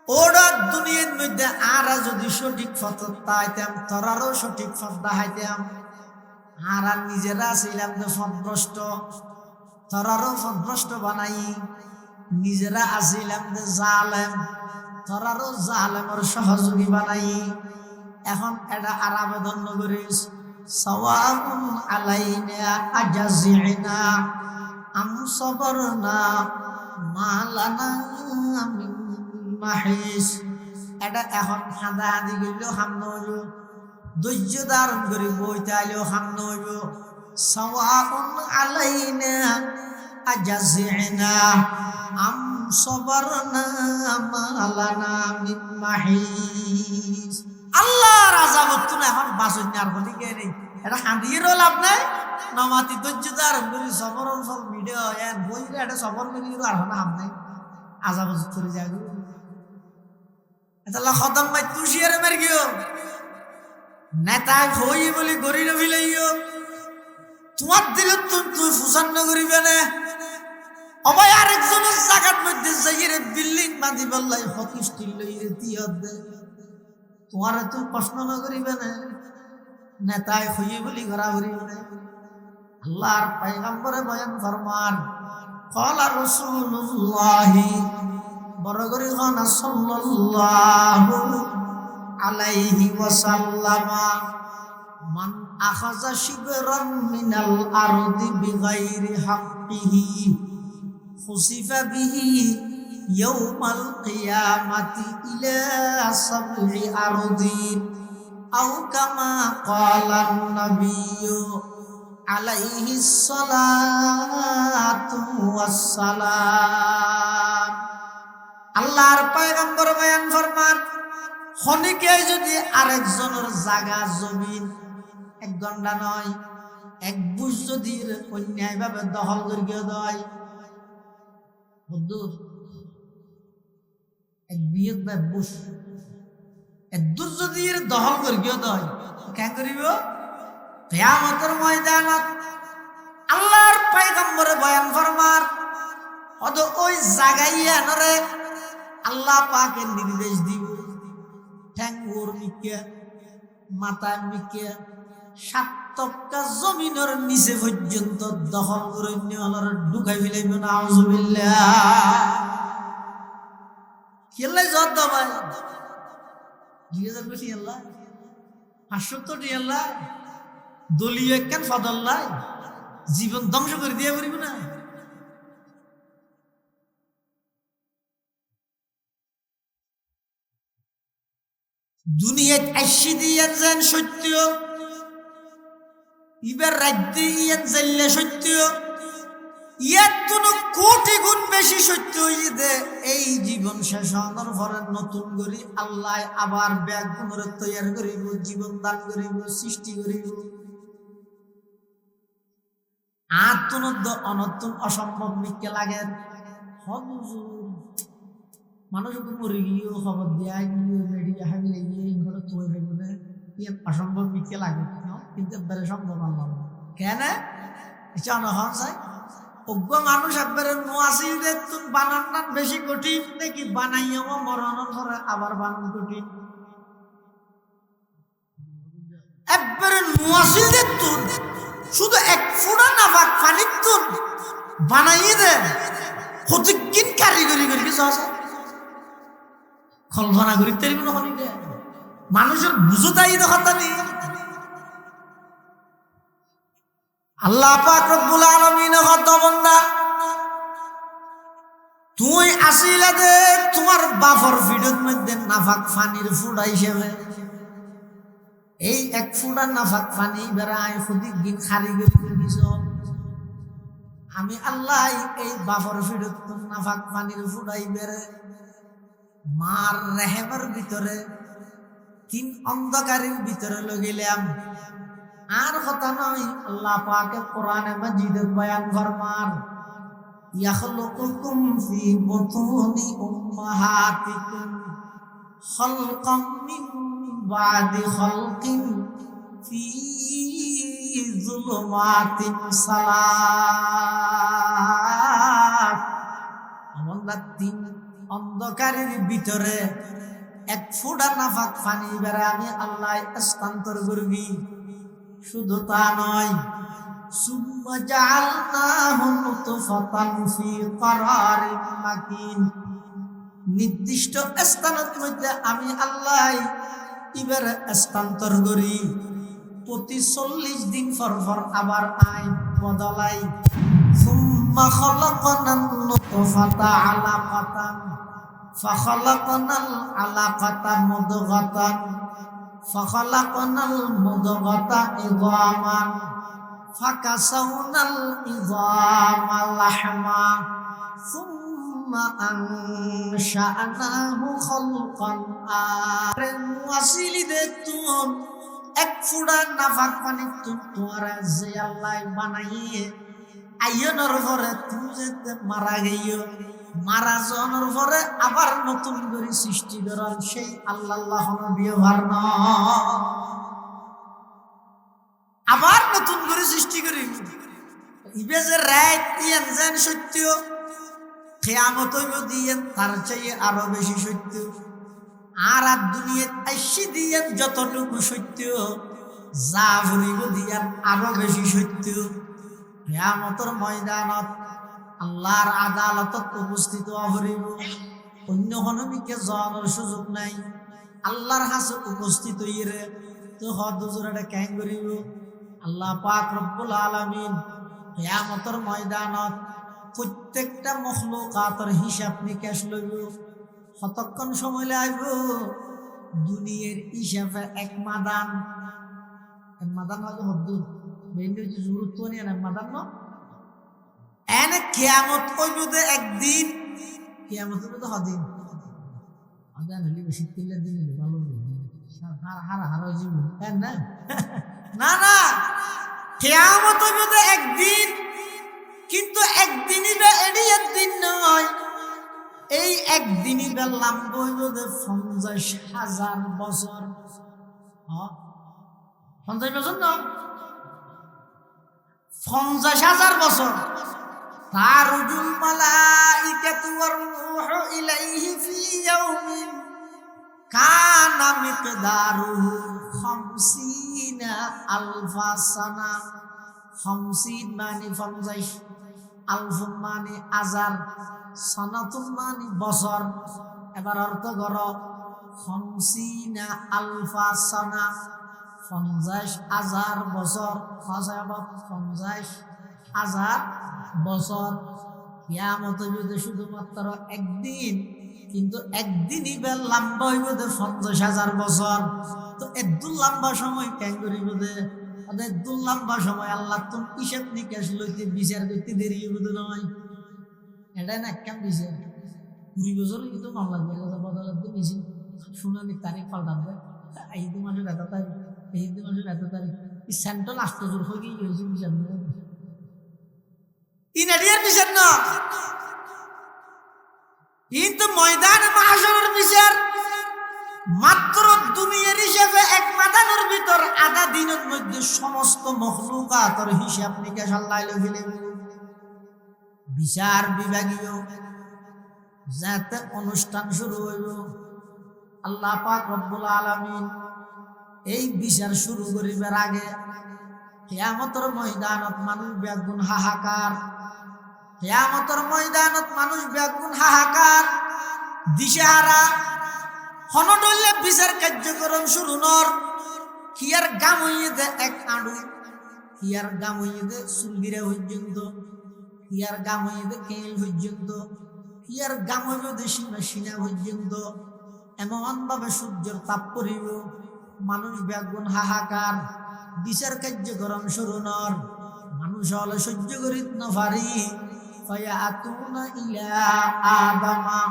[SPEAKER 1] ওরা দুনিয়ার মধ্যে আর যদি সঠিক পথ পাইতাম, তোরারও সঠিক পথ দেখাইতাম। আর নিজেরা ছিলাম যে পথভ্রষ্ট, তোরারও পথভ্রষ্ট বানাই। নিজেরা আসিলাম যে জালেম, তোরারও জালেমের সহযোগী বানাই। এখন এটা আর আবেদন করিস, সাওয়াউন আলাইনা আজাজিনা আম সাবরনা মা লানা মিন মাহিস। এটা এখন হাঁদাহাঁদি করলেও সামনে হইব, ধৈর্য ধারণ করে বইতে আইলেও সামনে হইব। সাওয়াউন আলাইনা আজাজিনা আম সাবরনা মা লানা মিন মাহিস। আল্লাহর আযাবত তো এখন বাঁচনি আর বলি কে নেই, এটা হাঁদিয়েরও লাভ নাই। নমাতি ধৈর্য ধারণ করি সবর অঞ্চল ভিডিও এন বইলে এটা সবর করিও আর হাম নাই, আযাবত চলে যায়। এটা খতম মাই তুষিয়ারে মার গিও নেতা হই বলি গরি না ফিলাইও তোমার দিলে তুই ফুসান্ন করিবে না। অবয় আরেকজনের জায়গার মধ্যে যাইরে বিল্ডিং বাঁধি বললাই হকিস্টিল লইরে দিয়ত দে, তোমার তুই প্রশ্ন না করিবে না। নেতায় হই বলি ঘোরাঘুরি না। আল্লাহর পয়গম্বরে বয়ান ফরমান, ক্বালা রাসূলুল্লাহি বড় করে হন সাল্লাল্লাহু আলাইহি ওয়াসাল্লাম, মান আখাযা শিবরান মিনাল আরদি বিগাইরি হাক্কিহি খুসিফা বিহি ইয়াউমাল কিয়ামাতি ইলা সাব'i আরদিন আও কামা ক্বালান নাবিয়্যু আলাইহিস সালাতু ওয়াসসালাম। আল্লাহর পয়গম্বর বয়ান ফরমান, খনিকে যদি আরেকজনের জায়গা জমিন এক ঘন্টা নয় এক বুঝ যদি অন্যায়ভাবে দখল করিয়ে দেয়, এক বিয়ে বুঝ এদুর যদি দখল করিয়ে দেয় কেন করিব? কিয়ামতের ময়দানত আল্লাহর পয়গম্বরে বয়ান ফরমান, অদ ওই জায়গায় নরে আল্লাহ পাকের নির্দেশ দিব, ঠ্যাঙ্গুর মিকে মাথা মিকে 7 তক্কা জমিনের নিচে পর্যন্ত দখল করে নিয়ে ঢুকাই ফেলাইব। নাউজুবিল্লাহ। কেলাই জব দাবাই 2000 কোটি আল্লাহ 500 কোটি আল্লাহ দলীয় একখান ফদল্লাহ জীবন ধ্বংস করে দিয়ে পারিব না। দুনিয়াত আইসি দিয়েন যেন সত্য, এবার রাজ্যে ইয়েন জানলে সত্য, ইয়ার তুনো কোটি গুণ বেশি সত্য হইতে এই জীবন শেষ হওয়ার পরে নতুন করি আল্লাহ আবার ব্যাগ পুনরে তৈয়ার করিব, জীবন দান করিব, সৃষ্টি করিব। আর তুনদ্দ অনতুন অসম্ভব মিকে লাগে। মানুষ মরে গিয়েও খবর দিয়া গিয়ে মেডিয়া হাবিলে গিয়ে ঘরে তৈরি হইব না, অসম্ভব মিকে লাগে, কিন্তু একবারে সম্ভব আল্লাহ কেন এটা অনহন চাই। অজ্ঞ মানুষ একবারে নোয়াশিদের তুন বানান বেশি কঠিন নাকি বানাইয়াও মরণের পরে আবার বানান কঠিন? একবারে নোয়াশিদের তুন শুধু এক ফুটা নাফাক পানির তুন বানাইয়ে দেন কতক্ষণ কারিগরি করে কিছু আছে কল্পনা করি তেরি মানুষের বুঝতাই দেখা নেই। আল্লাহ পাক রব্বুল আলামিন কত বান্দা তুই আসিলা দে তোমার বাফর ভিডিওর মধ্যে নাফাক পানির ফুটা হিসেবে এই এক ফুটা নাফাক পানি বেড়ায় খুদিক দিন কারিগরি করে দিছ। আমি আল্লাহ এই বাফর ভিডিওর নাফাক পানির ফুটাই বেড়ে মার রেহেমের ভিতরে তিন অন্ধকারের ভিতরে লগিলাম। আর কথা নয়, আল্লাহ পাকে কোরআনে মাজিদে বয়ান ফরমান ইয়াখলুকুকুম ফি বুতুনি উম্মাহাতিকুম খালকাম মিন বাদি খালকিন ফি যুলুমাতিন সালাত। আমরা তিন অন্ধকারের ভিতরে এক ফুটা নাফাক পানি বেড়ে আমি আল্লাহ স্থানান্তর করবি। শুধু তা নয়, সুম্মা জাআলনাহু নুতফাতান ফি ক্বারারিন মাকিন, নির্দিষ্ট স্থানের মধ্যে আমি আল্লাহ এবার স্থানান্তর করি। প্রতি 40 দিন পর পর আবার আইন বদলাই। সুম্মা খালাকনান নুতফাতা আলাকাতান ফাখালাকনাল আলাকাতা মুদগাতান ফাখালাকনাল মুদগাতা ইযামান ফাকাসাউনাল ইযামা লাহমা সুম্মা আনশা'নাহু খালকান আখar। ওয়াসিলিদে তুম এক ফুটা নাফাক পানি তোমার যে আল্লাহ বানাইয়ে আইয়নের পরে তুমি যে মারা গেইও, মারা যাওয়ার পরে আবার নতুন করে সৃষ্টি করার সেই আল্লাহ ব্যবহার ন, আবার নতুন করে সৃষ্টি করি। ইবে যে রাত দিয়েন যেন সত্য, কিয়ামত হইব দিয়েন তার চেয়ে আরো বেশি সত্য। আর দুনিয়াত আইসি দিয়েন যতটুকু সত্য, যা ভরিব দিয়েন আরো বেশি সত্য। কিয়ামতের ময়দানত আল্লাহর আদালতত উপস্থিত হইব, অন্য কোনো মিকে যাওয়ার সুযোগ নাই। আল্লাহর কাছে উপস্থিত হইরে তো হদুজুরাটা কেন করিব? আল্লাহ পাক রব্বুল আলামিন কিয়ামতের ময়দানত প্রত্যেকটা মখলুকাতের হিসাব নিকাশ লইব। কতক্ষণ সময় লাগব? দুনিয়ার হিসাবে এক মাদান হয়তো হদ্দুর বেন্ডি জরুরত নিয়ে এক মাদান ন এনে কিয়ামত হইব যে একদিন, কিয়ামত হইব তো হদিন আদান হলি বেশি তিনটা দিন ভালো হারা জীবন না না না, কিয়ামত হইব যে একদিন, কিন্তু একদিনই বা এডি একদিন নয়, এই একদিনই বা লম্বা হইব যে 50,000 বছর। 50 বছর না, 50,000 বছর। তারুজুল মালাইকাতু ওয়ার রূহু ইলাইহি ফি ইয়াউমিন কানা মিকদারুহু 50,000 সানা। 50 মানে 50, আলফুন মানে হাজার, সানাতুন মানে বছর। এবার অর্থ করো 50,000 সানা, 50,000 বছর। 50,000 বছর। কিয়ামত হইবে শুধুমাত্র একদিন, কিন্তু একদিনই বেল লম্বা হইব 50,000 বছর। তো এত লম্বা সময় কেন করিব যে ওদের লম্বা সময় আল্লাহ তুমি হিসাব নিকাশ লইতে বিচার করতে দেরি হবে নয়। এটাই না কেমন বিচার 20 বছর কিন্তু মামলা দিয়ে বদলাত বেশি শুনানি তারিখ পাল্টান দেয়। এই দু মাসের এত তারিখ, এই দু মাসের এত তারিখ, সেন্ট্রাল আশ্চর্য হয়ে গিয়ে হয়েছে বিচার ইনাডিয়ার বিচার না, কিন্তু ময়দানে মাহশরের বিচার মাত্র দুনিয়ার হিসাবে এক মাদানের ভিতর আধা দিনের মধ্যে সমস্ত মখলুকাতের হিসাব নিকাশ আল্লাহ ফেলে বিচার বিভাগীয় যাতে অনুষ্ঠান শুরু হইব। আল্লাহ পাক রব্বুল আলামিন এই বিচার শুরু করিবার আগে কিয়ামতের ময়দানত মানুষ ব্যাগুন হাহাকার, কিয়ামতের ময়দানত মানুষ ব্যাগুন হাহাকার দিশেহারা হনডলে বিচার কার্যক্রম শুরু নর। কিয়ার গাম হইয়ে দে এক আড়ু, কিয়ার গাম হইয়ে দে চুলগিরা পর্যন্ত, কিয়ার গাম হইয়ে দে কেল পর্যন্ত, কিয়ার গাম হইব দে সীমা সিনা পর্যন্ত। এমন ভাবে সূর্যের তাপ পড়িব, মানুষ ব্যাগুন হাহাকার, বিচার কার্যক্রম শুরু নর। মানুষ হলে সহ্য করিত না পারি। ফায়াতুনা ইলা আদামা,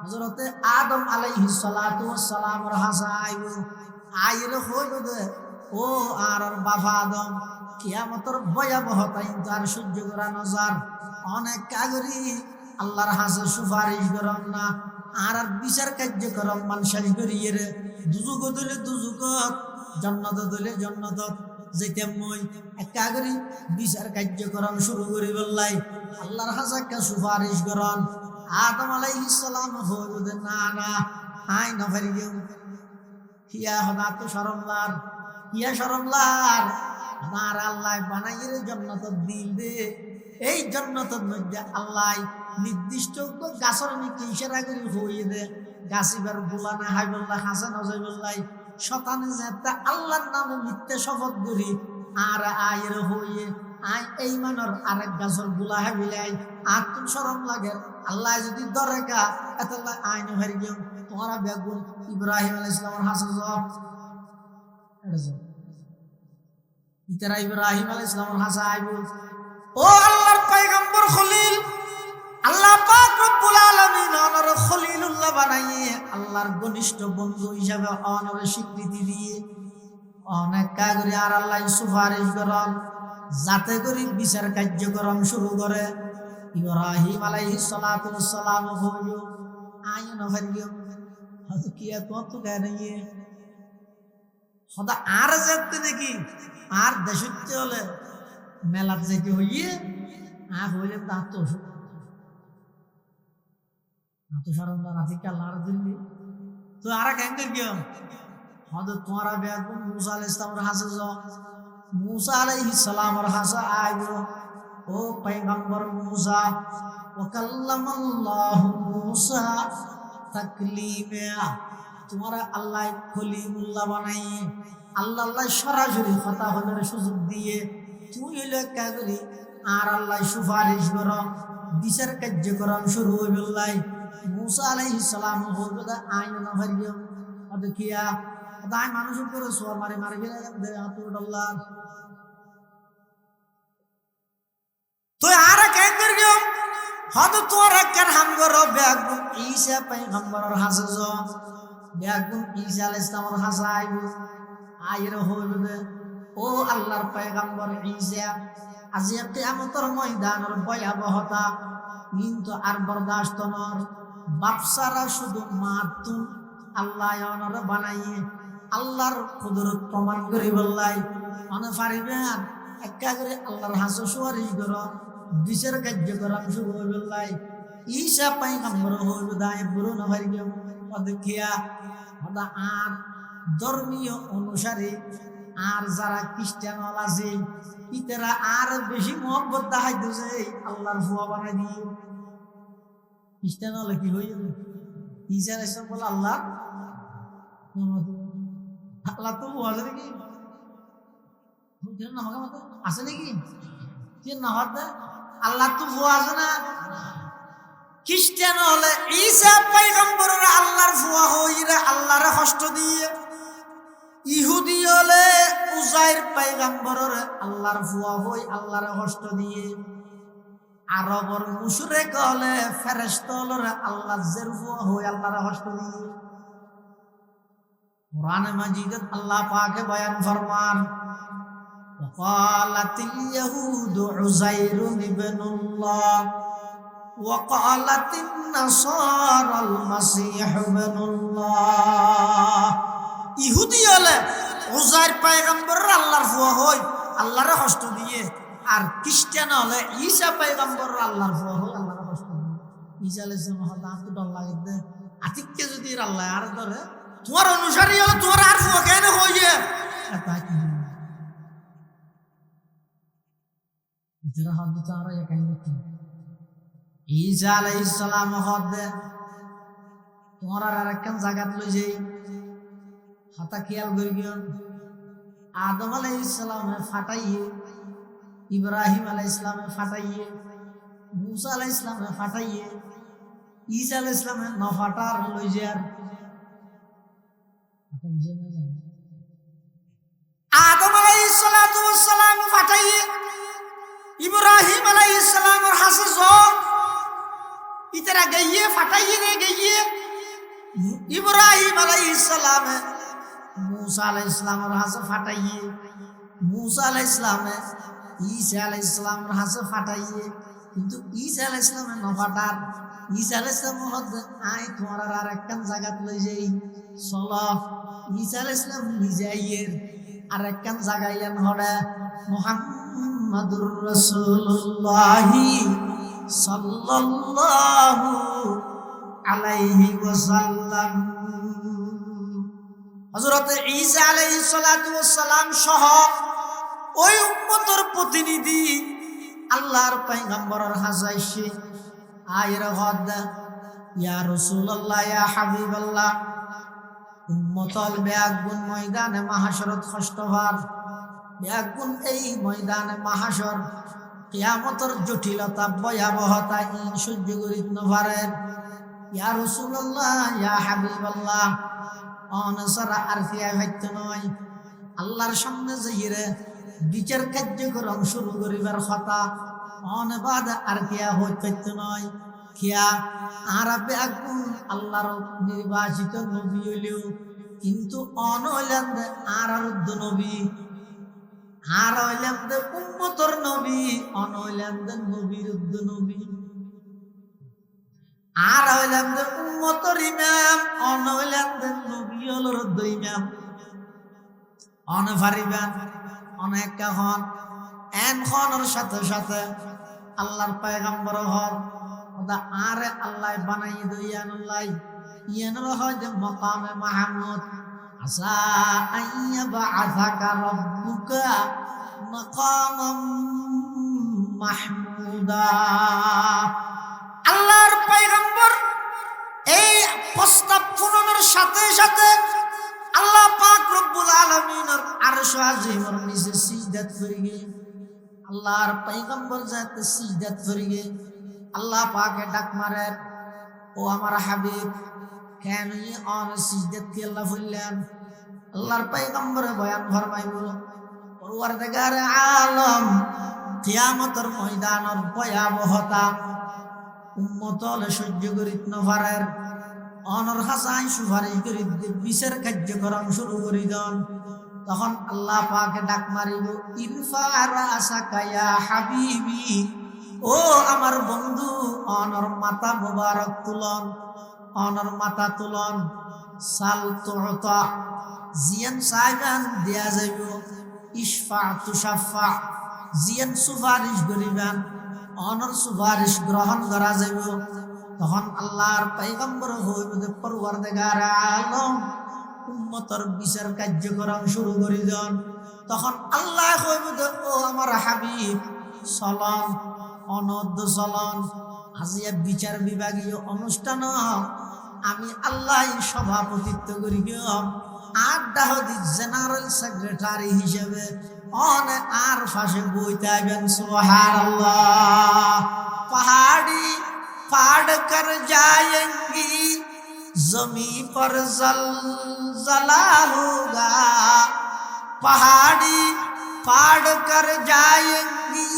[SPEAKER 1] হযরতে আদম আলাইহিস সালাতু ওয়াস সালামের হাসা আইব, আইরে হইল দে ও আর বাবা আদম কিয়ামতের ভয়াবহতা কিন্তু আর সহ্য করা নজার অনেক কাগরি আল্লাহর হাসে সুপারিশ করম না আর বিচার কার্যক্রম মানুষের করিয়ে রে দুজুক দিলে দুজুকত, জন্নত দিলে জন্নতত যেতে মই একা করি বিচার কার্যক্রম শুরু করি বললাই আল্লাহর হাসাকে সুপারিশ করন। আদম আলাইহিস সালাম হইল না না আই নফারি গেউ হিয়া হদা তো শরমলার, হিয়া শরমলার আমার আল্লাহ বানাইয়ে জন্নতত দিল দে। এই জন্নতর মধ্যে আল্লাহ নির্দিষ্ট গাছের নিকে ইশারা করে হইয়ে দে গাছিবার বুলা না হাই বললাই হাসান হজাই বললাই শতানে যাতে আল্লাহর নামে মিথ্যে শপথ করি আর আয়ের হইয়ে আয় এই মানর আরেক গাছের বুলা হাবিলাই আর তুমি শরম লাগে আল্লাহ যদি দরেকা এত আইন হারি গেও তোমারা বেগুন ইব্রাহিম আলাইহিস সালামের হাসা যাও ইতারা ইব্রাহিম আলাইহিস সালামের হাসা আইব ও আল্লাহর পয়গম্বর খলিল আল্লাহ পাক রব্বুল আলামিন ওনার খলিলুল্লাহ বানাইয়ে আল্লাহর ঘনিষ্ঠ বন্ধু হিসাবে ওনার স্বীকৃতি দিয়ে অনেক কাগরি আর আল্লাহ সুপারিশ করেন যাতে করে বিচার কার্যক্রম শুরু করে। ইব্রাহিম আলাইহিস সালাতু ওয়াস সালাম হইল আইন হরিও হয়তো কি কত গায়ে সদা আর যেতে নাকি আর দেশতে হলে মেলাত যেতে হইয়ে আর হইলে দাঁত তো সারন্দা রাতে কালার দিল্লি তো আর কেঙ্গের গিয়ে হয়তো তোমারা বেগুন মুসা আলাইহিস সালামের হাসে যাও মুসা আলাইহিস সালামের হাসা আইব ও পয়গম্বর মুসা ওয়া কাল্লামাল্লাহু মুসা তাকলিমা তোমারা আল্লাহ খলিলুল্লাহ বানাইয়ে আল্লাহ সরাসরি কথা বলার সুযোগ দিয়ে তুই হইলে কাগরি আর আল্লাহ সুপারিশ কর বিচার কার্যক্রম শুরু হইবল্লাই মুসা আলাইহিস সালাম হইল আইন না হারিও দেখিয়া দাই মানুষ উপরে সোয়ার মারি মারি গেলে দে আতুল্লাহ তো আর কেন করিও হয়তো তোরা কেন হাম করো বেগুন ঈসা পয়গম্বরের হাসে যাও বেগুন ঈসা আলাইহিস সালামের হাসা আইব আইরে হইল ও আল্লাহর পয়গম্বর ঈসা আজি কিয়ামতের ময়দানের ভয়াবহতা কিন্তু আর বরদাস্ত নর বাপসারা শুধু মাতুন আল্লাহ ওনারে বানাইয়ে আল্লাহর কুদরত প্রমাণ করি বললাই অনে পারিবেন একা করে আল্লাহর হাসো সুপারিশ করো বিচার কার্যক্রম শুরু হয়ে বললাই ঈসা পয়গম্বর হইল দায় বুড়ো না পারি গেল দেখিয়া হদা আর ধর্মীয় অনুসারে আর যারা খ্রিস্টান আছে ইতারা আর বেশি মহব্বত দেখাইতেছে আল্লাহর ফুয়া বানাই দিয়ে খ্রিস্টান হলে কি হয়ে যাবে ঈসা আলাইহিস সালাম বলে আল্লাহ আল্লাহ তো আছে নাকি নামাকে মতো আছে নাকি যে নামাজ আল্লাহ তো ফুয়া আছে না খ্রিস্টান হলে ঈসা পয়গম্বরের আল্লাহর ফুয়া হইরা আল্লাহরে কষ্ট দিয়ে ইহুদি হলে উজাইর পয়গম্বরের আল্লাহর ফুয়া হই আল্লাহর কষ্ট দিয়ে, আরবর মুশরিক হলে ফেরেশতা হলে আল্লাহর জের ফুয়া হই আল্লাহর কষ্ট দিয়ে। কোরআনে মাজিদে আল্লাহ পাকে বয়ান ফরমান ওয়াকালাতিল ইয়াহুদু উযাইরুন ইবনুল্লাহ ওয়াকালাতিন নাসারাল মাসীহু ইবনুল্লাহ। ইহুদি হলে উজাইর পয়গম্বর আল্লাহর ফুয়া হই আল্লাহর কষ্ট দিয়ে, আর খ্রিস্টান হলে ঈসা পয়গম্বর আল্লাহর ফুয়া হই আল্লাহর কষ্ট দিয়ে। ঈসা আলাইহিস সালাম হতা তো ডর লাগে দে আতিককে যদি আল্লাহ আর ধরে তোমার অনুসারী হলে তোমার আর ফুয়া কেন হইয়ে তা কি যারা হদ তারা একাই দেখি ঈসা আলাইহিস সালাম হদ তোমার আর একখান জায়গাত লই যাই হাতা খেয়াল করি গিয়ন আদম আলাইহিস সালামে ফাটাইয়ে, ইব্রাহিম আলাইহিস সালামে ফাটাইয়ে, মুসা আলাইহিস সালামে ফাটাইয়ে, ঈসা আলাইহিস সালামে ন ফাটার লই যার আদম আলাইহিস সালাতু ওয়াস সালাম ফাটাইয়ে, ইব্রাহিম আলাইহিস সালামের হাসে জন ইতরা গইয়ে ফাটাইয়ে রে গইয়ে, ইব্রাহিম আলাইহিস সালামে মুসা আলাইহিস সালামের হাসে ফাটাইয়ে, মুসা আলাইহিস সালামে ঈসা আলাইহিস সালামের হাসে ফাটাইয়ে, কিন্তু ঈসা আলাইহিস সালামে ন ফাটার। ঈসা আলাইহিস সালাম হচ্ছে আই তোমার আর একখান জায়গাত লই যাই চলো। ঈসা আলাইহিস সালাম নিজেইয়ের আর একখান জায়গায়ান হড়ে মুহাম্মাদুর রাসূলুল্লাহ সাল্লাল্লাহু আলাইহি ওয়াসাল্লাম। হযরত ঈসা আলাইহিস সালাতু ওয়াস সালাম সহ ওই উম্মতের প্রতিনিধি আল্লাহর পয়গম্বরের হাজাইছে আয়রা হদ ইয়া রাসূলুল্লাহ ইয়া হাবিবাল্লাহ। উম্মতল বেয়াগুন ময়দানে মাহশরত কষ্টভার, বেয়াগুন এই ময়দানে মাহশর কিয়ামতের জটিলতা ভয়াবহতা ইন সহ্য করিত নপারেন। ইয়া রাসূলুল্লাহ ইয়া হাবিবাল্লাহ অনসরা আর ফিয়া ভাইত নয় আল্লাহর সামনে যাইরে বিচার কার্যক্রম শুরু করিবার কথা অনবাদ আর কিয়া হইতে নয়। খিয়া আরবে আগুন আল্লাহর নির্বাচিত নবী হইলেও কিন্তু অনহইলেন আর উদ্দ নবী, আর হইলেন উম্মতর নবী, অনহইলেন নবীর উদ্দ নবী, আর হইলেন উম্মতর ইমাম, অনহইলেন নবী হলোর উদ্দ ইমাম। অনফারিবেন অনেক হন এন হনের সাথে সাথে আল্লাহর পয়গম্বর হন আরে আল্লাহ বানাই দইয়ানুল্লাহ ইয়ানুর হয় যে মাকামে মাহমুদ আসা আইয়া বাআসাকা রাব্বুকা মাকামাম মাহমুদা। আল্লাহর পয়গম্বর এই প্রস্তাব পূরণের সাথে সাথে আল্লাহ পাক রব্বুল আলামিনের আরশ আজিমের নিচে সিজদাত করে গে আল্লাহর পয়গম্বর যাতে সিজদাত করে গে আল্লাহ পাকে ডাক মারেন ও আমার হাবিব কেন অন সিজদাত কি আল্লাহ বললেন। আল্লাহর পয়গম্বরে বয়ান ফরমাইব পরওয়ারদিগার আলম কিয়ামতের ময়দানের ভয়াবহতা উম্মতল সহ্য করিত নপারেন। অনর হাসাই সুপারিশ করি বিচার কার্যক্রম শুরু করি দেন। তখন আল্লাহ পাকে ডাক মারিব ইরফা রাসাকা ইয়া হাবিবি, ও আমার বন্ধু অনর মাথা মুবারক তুলন, অনর মাথা তুলন। সাল তুতা জিয়ান সাইবান দিয়া যাইব, ইশফা তুশাফা জিয়ান সুপারিশ করিবেন অনর সুপারিশ গ্রহণ করা যাইব। তখন আল্লাহর পয়গম্বর হইবে পরওয়ারদিগার আলম উম্মতের বিচার কার্যক্রম শুরু করে দেন। তখন আল্লাহ হইবে ও আমার হাবিব চলন অনদ্য চলন আজিয়া বিচার বিভাগীয় অনুষ্ঠান আমি আল্লাহ সভাপতিত্ব করি আড্ডাহদি জেনারেল সেক্রেটারি হিসেবে অনে আর ফাঁসে বইতে আইবেন সুবহানাল্লাহ। পাহাড়ি फाड़ कर जाएंगी जमी पर जलजला होगा, पहाड़ी फाड़ कर जाएंगी,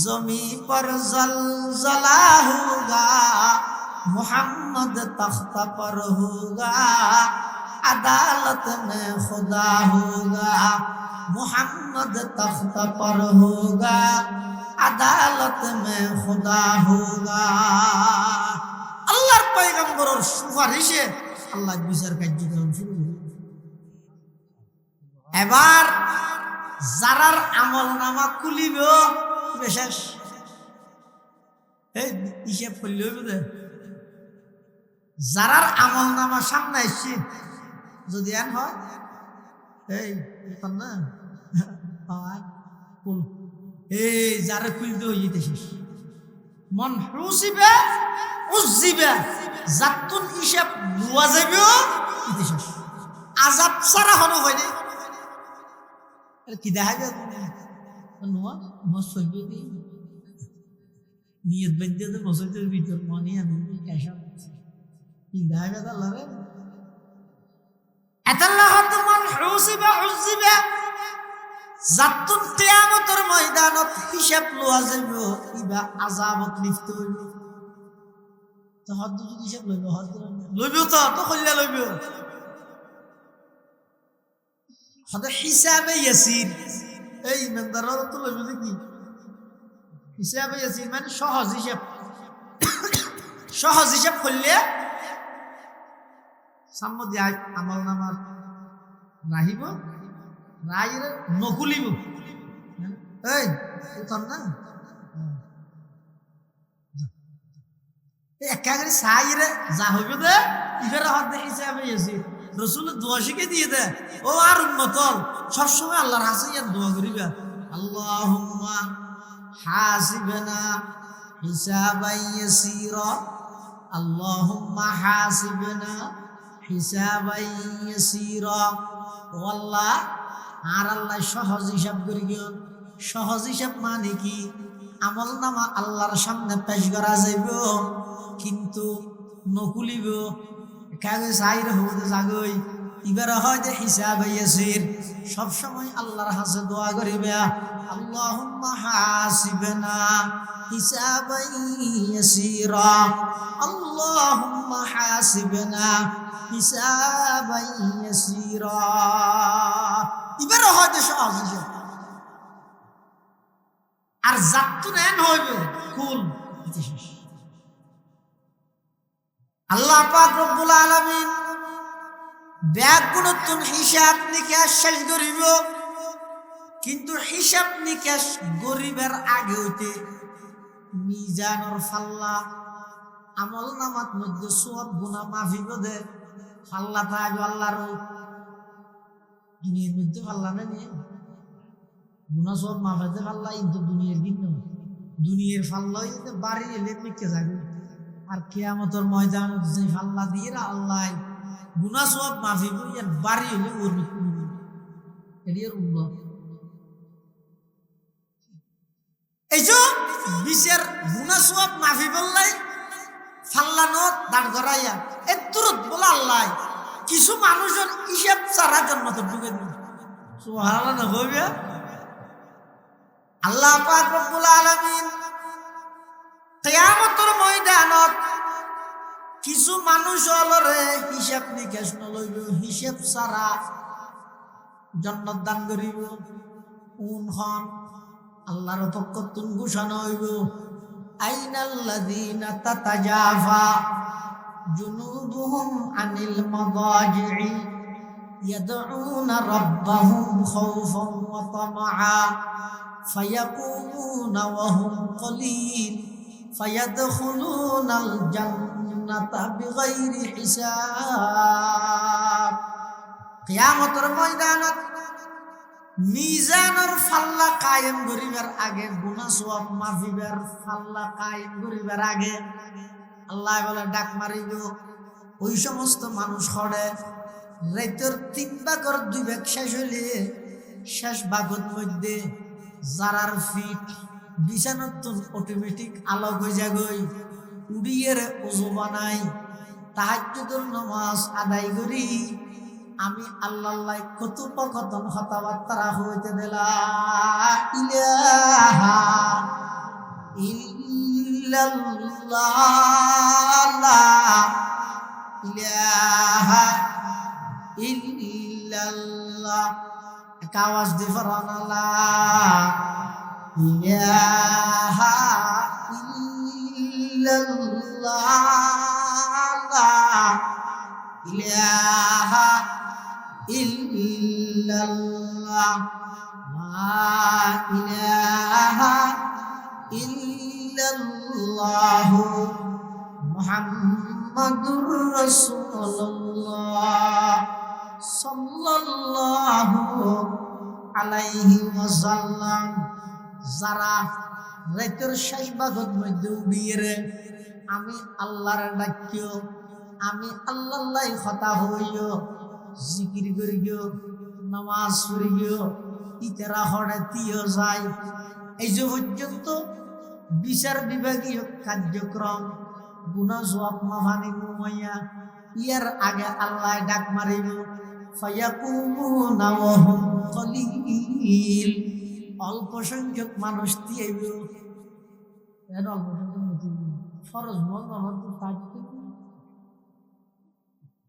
[SPEAKER 1] जमी पर जलजला होगा, मोहम्मद तख्त पर होगा, अदालत में खुदा होगा, मोहम्मद तख्त पर होगा, अदालत में खुदा होगा। আল্লাহর পয়গম্বরের সুপারিশে আল্লাহ বিচার কার্যক্রম শুরু হবে। এবার যারার আমল নামা খুলিব শেষ, এই হিসাব করলে হইব যে যারার আমল নামা সামনে আসছে যদি এন হয় এই না এই যারা খুলতে হয়ে যেতে শেষ। মন হুসিবে উজ্জিবে জাতুন হিসাব লওয়া যাবে ইতি শেষ। আযাব ছাড়া হনো হয়নি কি দেখা যাবে নোয়া মসজিদে দি নিয়ত বেঁধে দে মসজিদের ভিতর মনে আমি এসব কি দেখা যাবে আল্লাহ রে আল্লাহ হাত মন হুসিবে উজ্জিবে জাতুন কিয়ামতের ময়দানত হিসাব লওয়া যাবে ইবা আযাবত লিপ্ত হইব। তো হদ যদি হিসাব লইব হদ লইব তো কইলা লইব হদ হিসাবে ইয়াসির। এই ইমানদাররা তো লইব কি হিসাবে ইয়াসির মানে সহজ হিসাব। সহজ হিসাব করলে সাম্মদি আমল নামার রাহিব রায়ের নকুলিব এই তোর না একাগ্রে সাইরে যা হইবে দে ইফের হাত দেখিছে আমি এসি রসুল দোয়া শিখে দিয়ে দে ও আর উম্মতল সবসময় আল্লাহর কাছে ইয়ার দোয়া করিবা আল্লাহুম্মা হাসিবনা হিসাবান ইয়াসীরা, আল্লাহুম্মা হাসিবনা হিসাবান ইয়াসীরা। ও আল্লাহ আর আল্লাহ সহজ হিসাব করি গিয়ন। সহজ হিসাব মানে কি আমল নামা আল্লাহর সামনে পেশ করা যাইব কিন্তু নকুলিব কাগজ সাইর হতে জাগই এবার হয়তো হিসাব ইয়াসির। সব সময় আল্লাহর কাছে দোয়া করিবা আল্লাহুম্মা হাসিবনা হিসাবান ইয়াসীরা, আল্লাহুম্মা হাসিবনা হিসাবান ইয়াসীরা। এবার হয়তো সহজ হিসাব আর জাতুন এন হইবে কুল শেষ। আল্লাহ পাক রব্বুল আলামিন ব্যাগুণতুন হিসাব নিকাশ শেষ করিব কিন্তু হিসাব নিকাশ গরিবের আগে হইতে মিজানের ফাল্লা আমল নামাত মধ্যে সব গুনাহ মাফি করে ফাল্লা থাকবে আল্লাহর দুনিয়ার মধ্যে ফাল্লা না নিয়ে গুনাহ সব মাফাতে ফাল্লা কিন্তু দুনিয়ার কিন্তু দুনিয়ার ফাল্লা হইতে বাড়ি এলে মিকে যাবে আর কিয়ামতের ময়দানে যে ফাল্লা দিয়ে আল্লাহ গুনাহ সব মাফি করিয়া বাড়ি হইলে ওর এর উন্নত এই যে বিচার গুনাহ সব মাফি বললাই ফাল্লা নত দাঁড় করাইয়া এতুরত বলা আল্লাহ কিছু মানুষের হিসাব ছাড়া জন্মত ঢুকে দিল সুবহানাল্লাহ না হইবে। আল্লাহ পাক রব্বুল আলামিন কিয়ামতের ময়দানত কিছু মানুষ হলরে হিসাব নিকাশ নলইব হিসাব ছাড়া জান্নাত দান করিব। কোনখন আল্লাহর পক্ষ তুন ঘোষণা হইব আইনাল্লাযীনা তাতাজাফা জুনুবুহুম আনিল মাদাজি'i ইয়াদউনা রাব্বাহুম খাওফান ওয়া তামআ ফায়াকুমুনা ওয়া হুম কলিল ফায়াদখুলুনাল জান্নাতা বিগাইরি হিসাব। কিয়ামতের ময়দানত মিজানের ফাল্লা কায়েম করিবার আগে গুনাহ সওয়াব মাফিবার ফাল্লা কায়েম করিবার আগে আল্লাহ বলে ডাক মারিব ওই সমস্ত মানুষ হড়ে রাতের 3 ভাগের 2 ভাগ শেষ হইলে শেষ ভাগের মধ্যে যারার ফিট বিছানাত অটোমেটিক আলোক হয়ে যাগই উড়িয়ে ওযু বানাই তাহাজ্জুদের নামাজ আদায় করি আমি আল্লাহ কথোপকথন কথাবার্তা হইতে দিলাম ইলাহা ইল্লাল্লাহ লা ইলাহা ইল্লাল্লাহ এক আওয়াজ দিয়ে ফরমান লা ইলাহা ইল্লাল্লাহ লা ইলাহা ইল্লাল্লাহ লা ইলাহা ইল্লাল্লাহ মুহাম্মাদুর রাসূলুল্লাহ সাল্লাল্লাহু আলাইহি ওয়াসাল্লাম। যারা রাতের শেষ ভাগের মধ্যে উবিয়ে আমি আল্লাহর ডাকিও, আমি আল্লাহর কথা হইও, জিকির করিও, নামাজ পড়িও, ইতারা হড়াতিও যায়। এই যে পর্যন্ত বিচার বিভাগীয় কার্যক্রম গুনাহ জবাব মাফানি মুমাইয়া ইয়ার আগে আল্লাহ ডাক মারিব ফায়াকুমুনা ওয়া হুম কলিল। অল্প সংখ্যক মানুষ দিয়েব, এর অল্প সংখ্যক ফরজ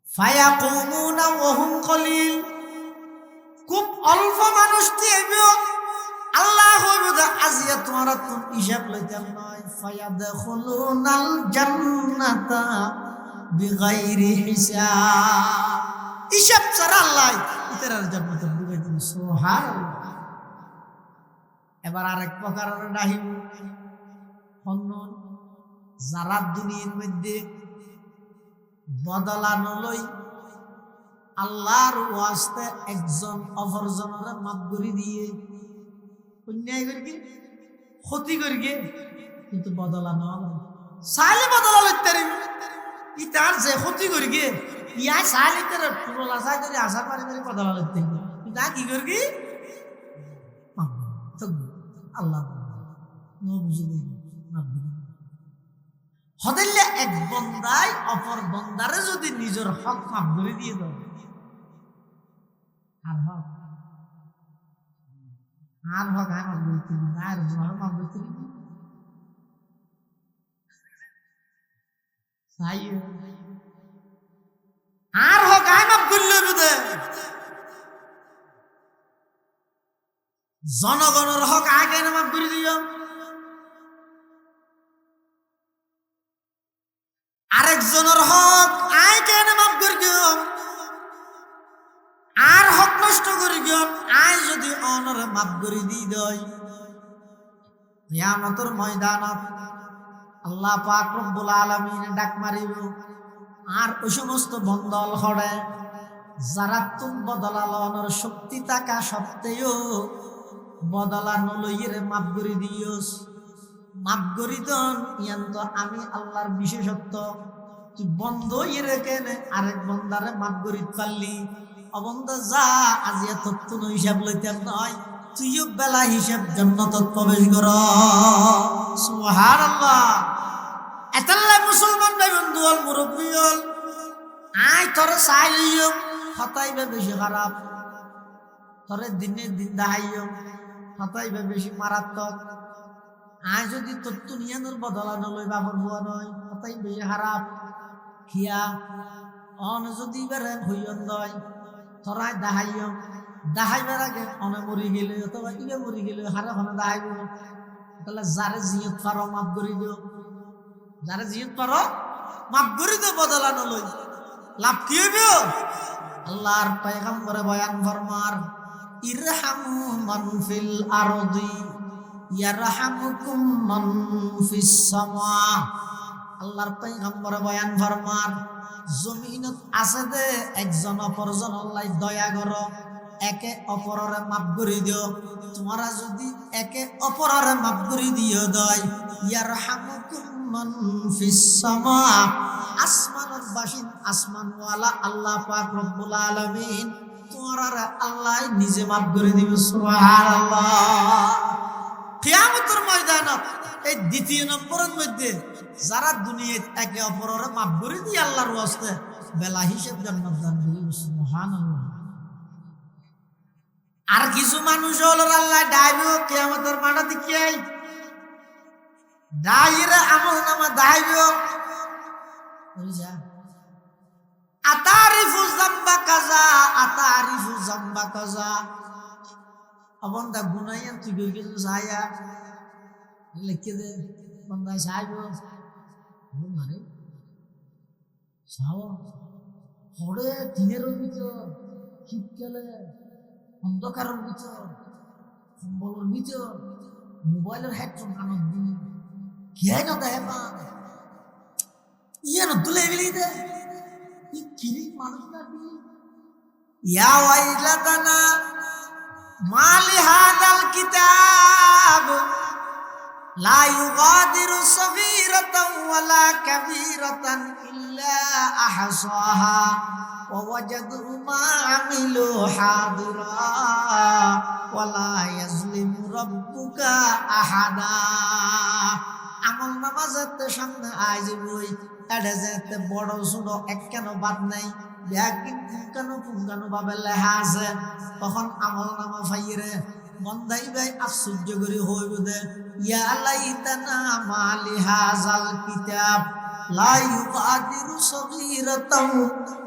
[SPEAKER 1] ফায়াকুমুনা ওয়া হুম কলিল, খুব অল্প মানুষ দিয়েব। আল্লাহ হইবে আজিয়া তোমারা কোন হিসাব লইতাম নয়। ফায়াদখুলুনাল জান্নাতা বিগাইরি হিসাব, হিসাব ছাড়া আল্লাহ ইতারার জান্নাতে ঢুকাই দিবেন। সুবহানাল্লাহ। এবার আরেক প্রকারের ডাহিব হন্নন যারা দুনিয়ার মধ্যে বদলানো লই আল্লাহর ওয়াস্তে একজন অপরজনের মাপ করে দিয়ে অন্যায় করি ক্ষতি করি কিন্তু বদলানো চাইলে বদলা লইতে ইতার যে ক্ষতি করি ইয়া চাইলে তার পুরোলা চাই ধরে আশার পারি ধরে বদলা লইতে কিন্তু কি করি আল্লাহ হদিল্লে এক বন্দায় অপর বন্দারে যদি নিজের হক মাফ করে দিয়ে দাও আর হক আমার বলতে আর মাফ বলতে আর হক মাফ করলে বুঝে জনগণের হক আগে মাফ করে দিও, আরেকজনের হক আয় কেন মাফ করে দিও, আর হক নষ্ট করে দিও আয় যদি অনরে মাফ করে দিয়ে দেয় কিয়ামতের ময়দানত আল্লাহ পাক রব্বুল আলামিন ডাক মারিব। আর ওই সমস্ত বন্দল হড়ে যারা তুম বদলানোর শক্তি থাকা সত্ত্বেও বদলানো লইয়ের মাফ করে দিওস, মাফ করি দন ইয়ান তো আমি আল্লাহর বিশেষত্ব। তুই বন্ধ ইয়ে কেনে আরেক বন্দারে মাফ করি পারলি অবন্ধ যা আজিয়া তত্ত্ব হিসাব লইতাম নয়, তুইও বেলা হিসাব জান্নাতত প্রবেশ কর। সুবহানাল্লাহ। এতাল্লা মুসলমান ভাই বন্ধু হল মুরব্বী হল আয় তোরে চাইলিও হতাইবে বেশি খারাপ, তোরে দিনে দিন দাহাইও হতাইবে বেশি মারাত্মক। আয় যদি তোর দুনিয়ানোর বদলানো লই বাবর বুয়া নয় হতাই বেশি খারাপ। খিয়া অন যদি বেরেন হইয়ন নয় তোরাই দাহাইও, দাহাইবার আগে অনে মরি গেলে অথবা ইবে মরি গেলে হারে হনে দাহাইব। তাহলে যারে জিয়ত পারো মাফ করি দিও, যারে জিয়ত পারো মাফ করি দিও বদলানো লই লাভ কি হইব? আল্লাহর পয়গম্বরে বয়ান ফরমার ইরহামু মান ফিল আরদি ইয়ারহামুকুম মান ফিস সামা। আল্লাহর পয়গম্বরে বয়ান ফরমার জমিনত আছে দে একজন অপরজন আল্লাহ দয়া করো, একে অপরের মাফ করে দিও। তোমরা যদি একে অপরের মাফ করে দিও দয় ইয়ারহামুকুম মান ফিস সামা, আসমানের বাসিন আসমানওয়ালা আল্লাহ পাক রব্বুল আলামিন তোমরা আল্লাহ নিজে মাফ করে দিবে। সুবহানাল্লাহ। কিয়ামতের ময়দানত এই দ্বিতীয় নম্বরের মধ্যে যারা দুনিয়ায় একে অপরের মাফ করে দিয়ে আল্লাহর ওয়াস্তে বেলা হিসেব জান্নাত দান করি সুবহানাল্লাহ। আর কিছু মানুষ হলো আল্লাহ ডাইবে কিয়ামতের মাঠে কি ডাইরে আমল নামা ডাইবে বুঝা আতারিফু যামবা কাজা আতারিফু যামবা কাজা অবন্দা গুনাইয়ান তুই গই কিছু ছায়া লিখে দে বন্দা ছাইবো মানে ছাও হরে দিনের ভিতর শীতকালে অন্ধকারের ভিতর সম্বলের ভিতর মোবাইলের হেডফোন কানত দি কে না দেয় মা ইয়ে না তুলে গেলি দে কিরি মানুষ না দি ইয়া ওয়াইলাতানা মালি হাদাল কিতাব লা ইউগাদিরু সগীরাতান ওয়ালা কাবীরাতান ইল্লা আহসাহা ওয়া ওয়াজাদু মা আমিলু হাদিরা ওয়ালা ইয়াজলিমু রাব্বুকা আহাদা। আমল নামা যাতে সামনে আইজ বই এটা যাতে বড় ছোট একখানো বাদ নাই ব্যাকিন পুঙ্গানো ভাবে লেখা আছে তখন আমল নামা ফাইরে বন্দাই ভাই আশ্চর্য করে হইব দে ইয়া লাইতানা মালি হাযাল কিতাব লা ইউগাদিরু সগীরাতান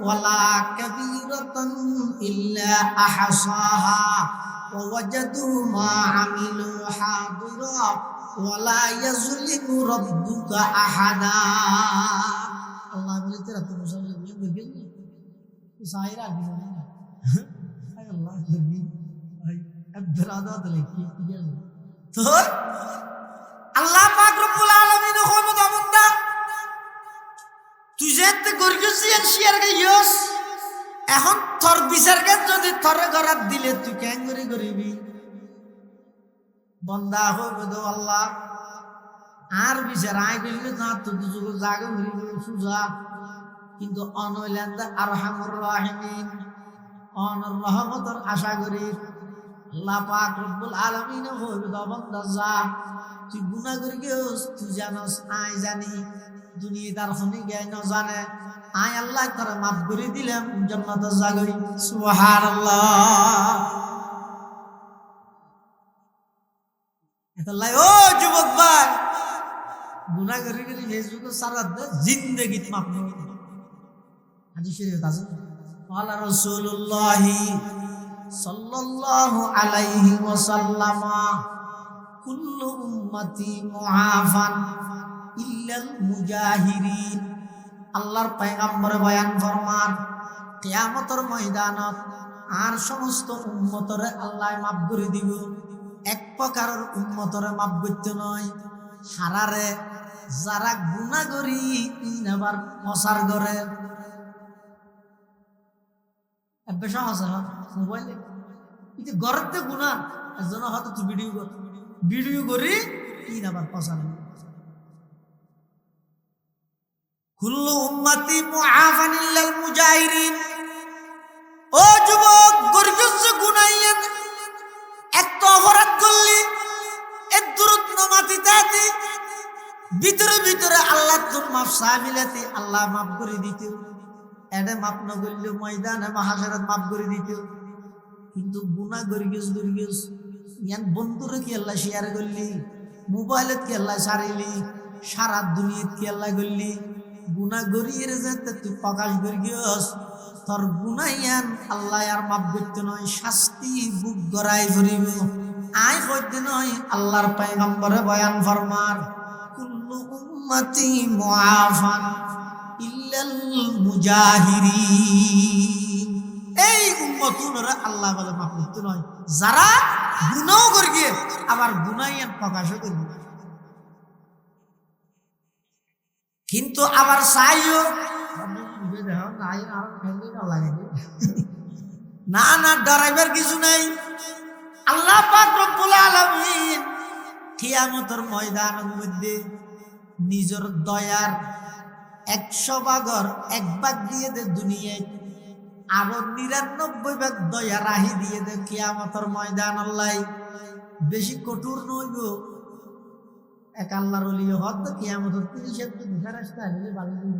[SPEAKER 1] ওয়ালা কাবীরাতান ইল্লা আহসাহা ওয়া ওয়াজাদু মা আমিলু হাদিরা ওয়ালা ইয়াজলিমু রাব্বুকা আহাদা। আল্লাহ বলে তেরা তো মুসলমান দেখবেন সাইরা আর কিছু না আয় আল্লাহ দেখবি ভাই আব্দুরাদা দলে কি গেল তো আল্লাহ পাক রব্বুল আলামিন হইব দামন্দা তুই যেতে গর্গসি আর শেয়ার গাইস এখন তোর বিচারকে যদি তোর ঘরাত দিলে তুই কেন করিবি বন্দা হইব তো আল্লাহ আর বিচার আই কইলে না তো দুজো জায়গা হইব সুজা কিন্তু অনইলেন আরহামুর রাহিমিন অনর রহমতের আশা করি আল্লাহ পাক রব্বুল আলামিন হইব তো বন্দা যা তুই গুনাহ করি গেস তুই জানস আই জানি দুনিয়াদার হনি জ্ঞান জানে আই আল্লাহ তোরে মাফ করে দিলাম জান্নাতের জায়গায় সুবহানাল্লাহ। আল্লাহ ও যুবক ভাই গুনাহ করি ফেসবুকে সারা জিন্দেগি মাফ নেই হাদিস শরীফ আছে ওয়ালা রাসূলুল্লাহ সাল্লাল্লাহু আলাইহি ওয়াসাল্লাম কুল্লু উম্মতি মুআফান ইল্লাল মুজাহিরিন। আল্লাহর পয়গম্বর বয়ান ফরমান কিয়ামতের ময়দানত আর সমস্ত উম্মতরে আল্লাহ মাফ করে দিব এক প্রকারের উম্মতরে মাফ করতে নয় হারারে যারা গুনাহ করি আবার প্রচার করে বেশা আছে মোবাইলে এটা গরতে গুনাহ এজন্য হয়তো তুই ভিডিও করি আবার প্রচার কুল্লু উম্মতি মুআফান ইল্লাল মুজাহিরিন। ও যুবক গর্গস গুনাইয়েন এক তো অপরাধ করলি এক দূরত নমাতি তাতি ভিতরে ভিতরে আল্লাহ তোর মাফ সামিলাতি আল্লাহ মাফ করে দিত এডে মাফ না করলে ময়দানে মাহশারাত মাফ করে দিত কিন্তু গুনাহ গর্গস ইয়ান বন্ধুরে কি আল্লাহ শেয়ার করলি মোবাইলত কি আল্লাহ সারিলি সারা দুনিয়াত কি আল্লাহ করলি গুনাহ গরিয়ের যাতে তুই প্রকাশ করিস তোর গুনাইয়ান আল্লাহ আর মাফ করতে নয় শাস্তি বুক গড়াই করিব আই কইতে নয় আল্লাহর পয়গম্বরে বয়ান ফরমান কুল্লু উম্মতি মুআফান ইল্লাল মুজাহিরিন। এই উম্মতুনরে আল্লাহ বলে মাফ করতে নয় যারা গুনাহ করিয়ে আবার গুনাইয়ান প্রকাশ করিবে কিন্তু আবার চাইও না না ডরাইবার কিছু নাই। আল্লাহ পাক রব্বুল আলামিন কিয়ামতের ময়দানের মধ্যে নিজের দয়ার 100 ভাগর 1 ভাগ দিয়ে দে দুনিয়ায় আরো 99 ভাগ দয়া রাহি দিয়ে দে কিয়ামতের ময়দান। আল্লাহ বেশি কঠোর নইব এক আল্লাহর ওলি হত কিয়ামতের 30 ফেরেশতা নিলে ভালো দিন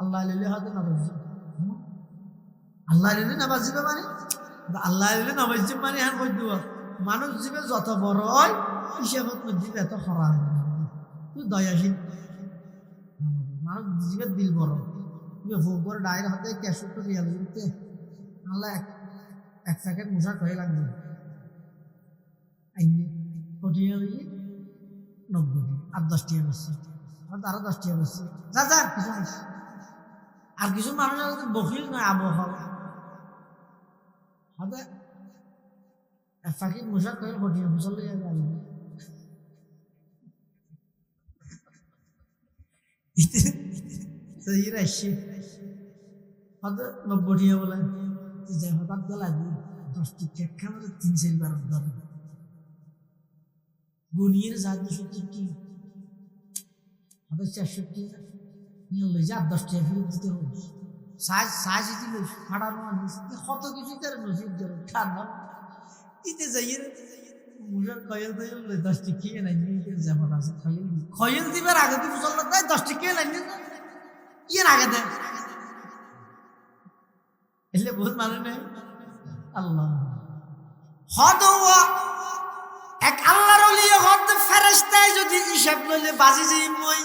[SPEAKER 1] আল্লাহ লিলে হত না আল্লাহ এলে নামাজ দিবে মানে আল্লাহ এলে নামাজ দিবে মানে হ্যাঁ কই দিব মানুষ জীবে যত বড় হয় হিসাবত দিবে এত খরা হয় তুই দয়াশীল মানুষ জীবে দিল বড় তুই ভোগ করে ডায়ের হাতে ক্যাশ তো রিয়াল দিতে আল্লাহ এক প্যাকেট মশা কয়ে লাগবে আইনি কটিয়া হইয়ে 90 আর 10 টাকা বেশি আর আরো 10 টাকা বেশি যা যা কিছু আর কিছু মানুষ বকিল নয় আবহাওয়া হতে এক প্যাকেট মশা কয়ে কটিয়া মুসল্লি যাবে আসছে হয়তো 90 টাকা বলে যে হঠাৎ গেলা 10টি টেক্কা মতো 3-4 বার ধরে গুনিয়ে যা 270 হয়তো 460 নিয়ে লই যা 10 টাকা ফিরে দিতে রোজ সাজ দিল ফাটানো কত কিছু তার নসিব ধরে ঠান্ডা ইতে যাই মুজার কয়েল দিয়ে 10 টাকা খেয়ে নাই যেমন আছে খয়েল দিবার আগে তুই মুসল্লা দেয় 10 টাকা খেয়ে নাই ইয়ের আগে দেয় এলে বহুত মানে নেই আল্লাহ হদ এক আল্লাহর ওলিয়ে হদ ফেরেশতায় যদি হিসাব লইলে বাজি যাই মই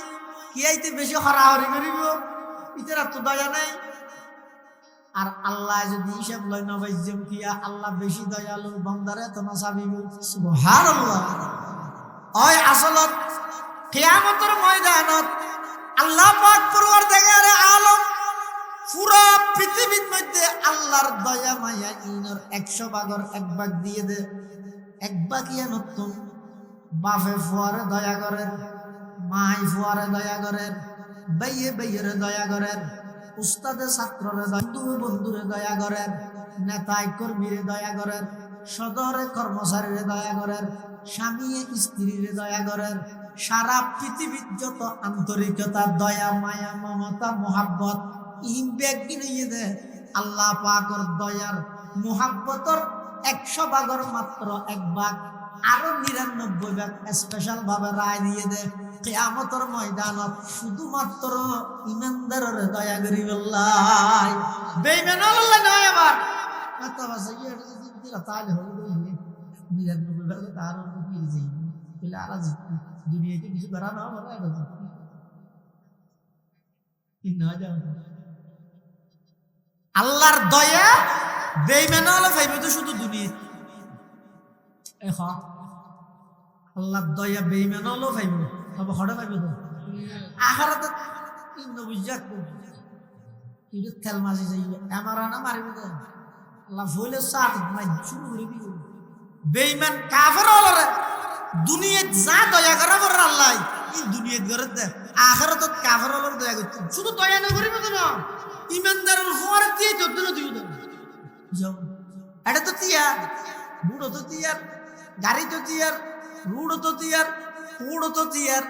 [SPEAKER 1] কি আইতে বেশি হরাহরি করিব ইতের তো দয়া নাই আর আল্লাহ যদি হিসাব লয় না বাইজম কিয়া আল্লাহ বেশি দয়ালু বান্দারে তো না সাবিব সুবহানাল্লাহ ওই আসলত কিয়ামতের ময়দানত আল্লাহ পাক পরওয়ারদিগার আলম পুরা পৃথিবীর মধ্যে আল্লাহর দয়া মায়া ইনর 100 ভাগের 1 ভাগ দিয়ে দে 1 ভাগ ইয়া নতুন বাপে ফুয়ারে দয়া করেন মাই ফুয়ারে দয়া করেন বাইয়ে বাইয়ের দয়া করেন উস্তাদে ছাত্ররে বন্ধুরে দয়া করেন নেতায় কর্মীরে দয়া করেন সদরে কর্মচারীরে দয়া করেন স্বামী স্ত্রীরে দয়া করেন সারা পৃথিবীর যত আন্তরিকতা দয়া মায়া মমতা মোহাব্বত আল্লাহ পাকর দয়ার মোহাব্বতর 100 ভাগের মাত্র 1 ভাগ আরো 99 ভাগ স্পেশাল ভাবে রায় দিয়ে দে কিয়ামতের ময়দানত শুধুমাত্র ইমানদারের দয়া করিব আল্লাহ বেঈমান আল্লাহ নয় আবার কত বাসা এটা যদি দিলা তাহলে হলো 99 ভাগ তার কি যাই বলে আরাজ দুনিয়াতে কিছু করা না বলে এটা ইন্না যাও আল্লাহর দয়া বেঈমান হলে পাইবে তো শুধু দুনিয়া আল্লাহর দয়া বেঈমান হলেও পাইব তবে হঠাৎ পাইবে তো আখিরাতে ইন্ন বুঝাক কিন্তু তেল মাঝে যাইবে আমার না মারিবে তো আল্লাহ ভুলে সাথ মাই শুরু করে দিবে বেঈমান কাফের হলে দুনিয়াত যা দয়া করা বড় আল্লাহ এই দুনিয়াত করে দে আখিরাতে কাফের হলে দয়া করতে শুধু দয়া না করিবে তো না ইমানদারের হওয়ার দিয়ে যত না দিও যাও এটা তো তিয়ার বুড়ো তো তিয়ার গাড়ি তো তিয়ার রুড়ো তো তিয়ার কুড়ো তো তিয়ার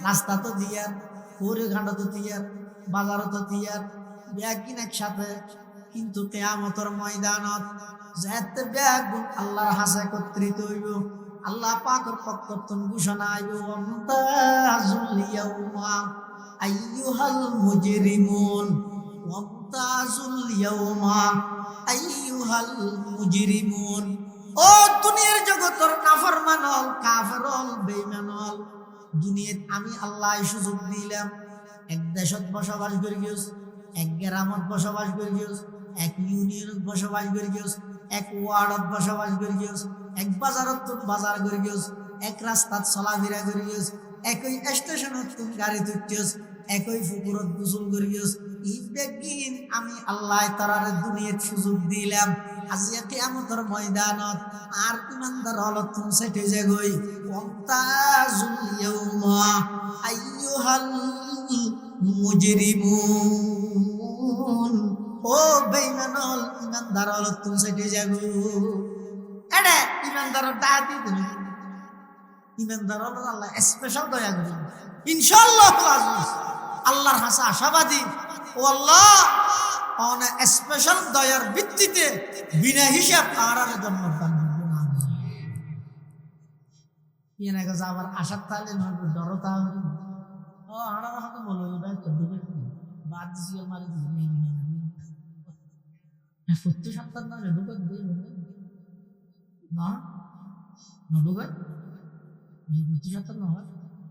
[SPEAKER 1] রাস্তা তো তিয়ার পুরে ঘাট তো তিয়ার বাজারও তো তিয়ার ব্যাগিন একসাথে কিন্তু কিয়ামতের ময়দানত যাতে ব্যাগ আল্লাহর হাসে একত্রিত হইব আল্লাহ পাকের পক্ষতন ঘোষণা আইব ওয়ামতাজুল ইয়াউমা আইয়ুহাল মুজরিমুন ওয়ামতাজুল ইয়াউমা আইয়ুহাল মুজরিমুন ও দুনিয়ার জগতের নাফরমান হল কাফের হল বেঈমান হল দুনিয়াত আমি আল্লাহ সুযোগ দিলাম এক দেশত বসবাস করি গিয়েছ এক গ্রামত বসবাস করি গিয়েছ এক ইউনিয়নত বসবাস করি গিয়েছ এক ওয়ার্ডত বসবাস করি গিয়েছ এক বাজারত তুমি বাজার করি গিয়েছ এক রাস্তাত চলাফেরা করি গিয়েছ একই স্টেশনত তুমি গাড়ি তুলছিস একই পুকুরত গোসল করি গিয়েছ এই বেগিন আমি আল্লাহ তারারে দুনিয়াত সুযোগ দিলাম আজিয়া কিয়ামতের ময়দানত আর ইমানদার হলত তুমি সেটে যাগই ওয়ামতাজুল ইয়াউমা আইয়ুহাল মুজরিমুন ও বেঈমান হল ইমানদার হলত তুমি সেটে যাগো এডে ইমানদার দাঁতি তুমি ইমানদার হল আল্লাহ স্পেশাল দয়া করি ইনশাআল্লাহ আজিজ আল্লাহর হাসা আশাবাদী ও আল্লাহ অনেক স্পেশাল দয়ার ভিত্তিতে বিনা হিসাব আর জন্ম দান ইয়ে আবার আশার তাহলে ডর তাহলে ও আমরা হয়তো বলো বাদ দিছি মারি সত্যি সন্তান না ঢুকার না ঢুকার সত্যি সন্তান না হয়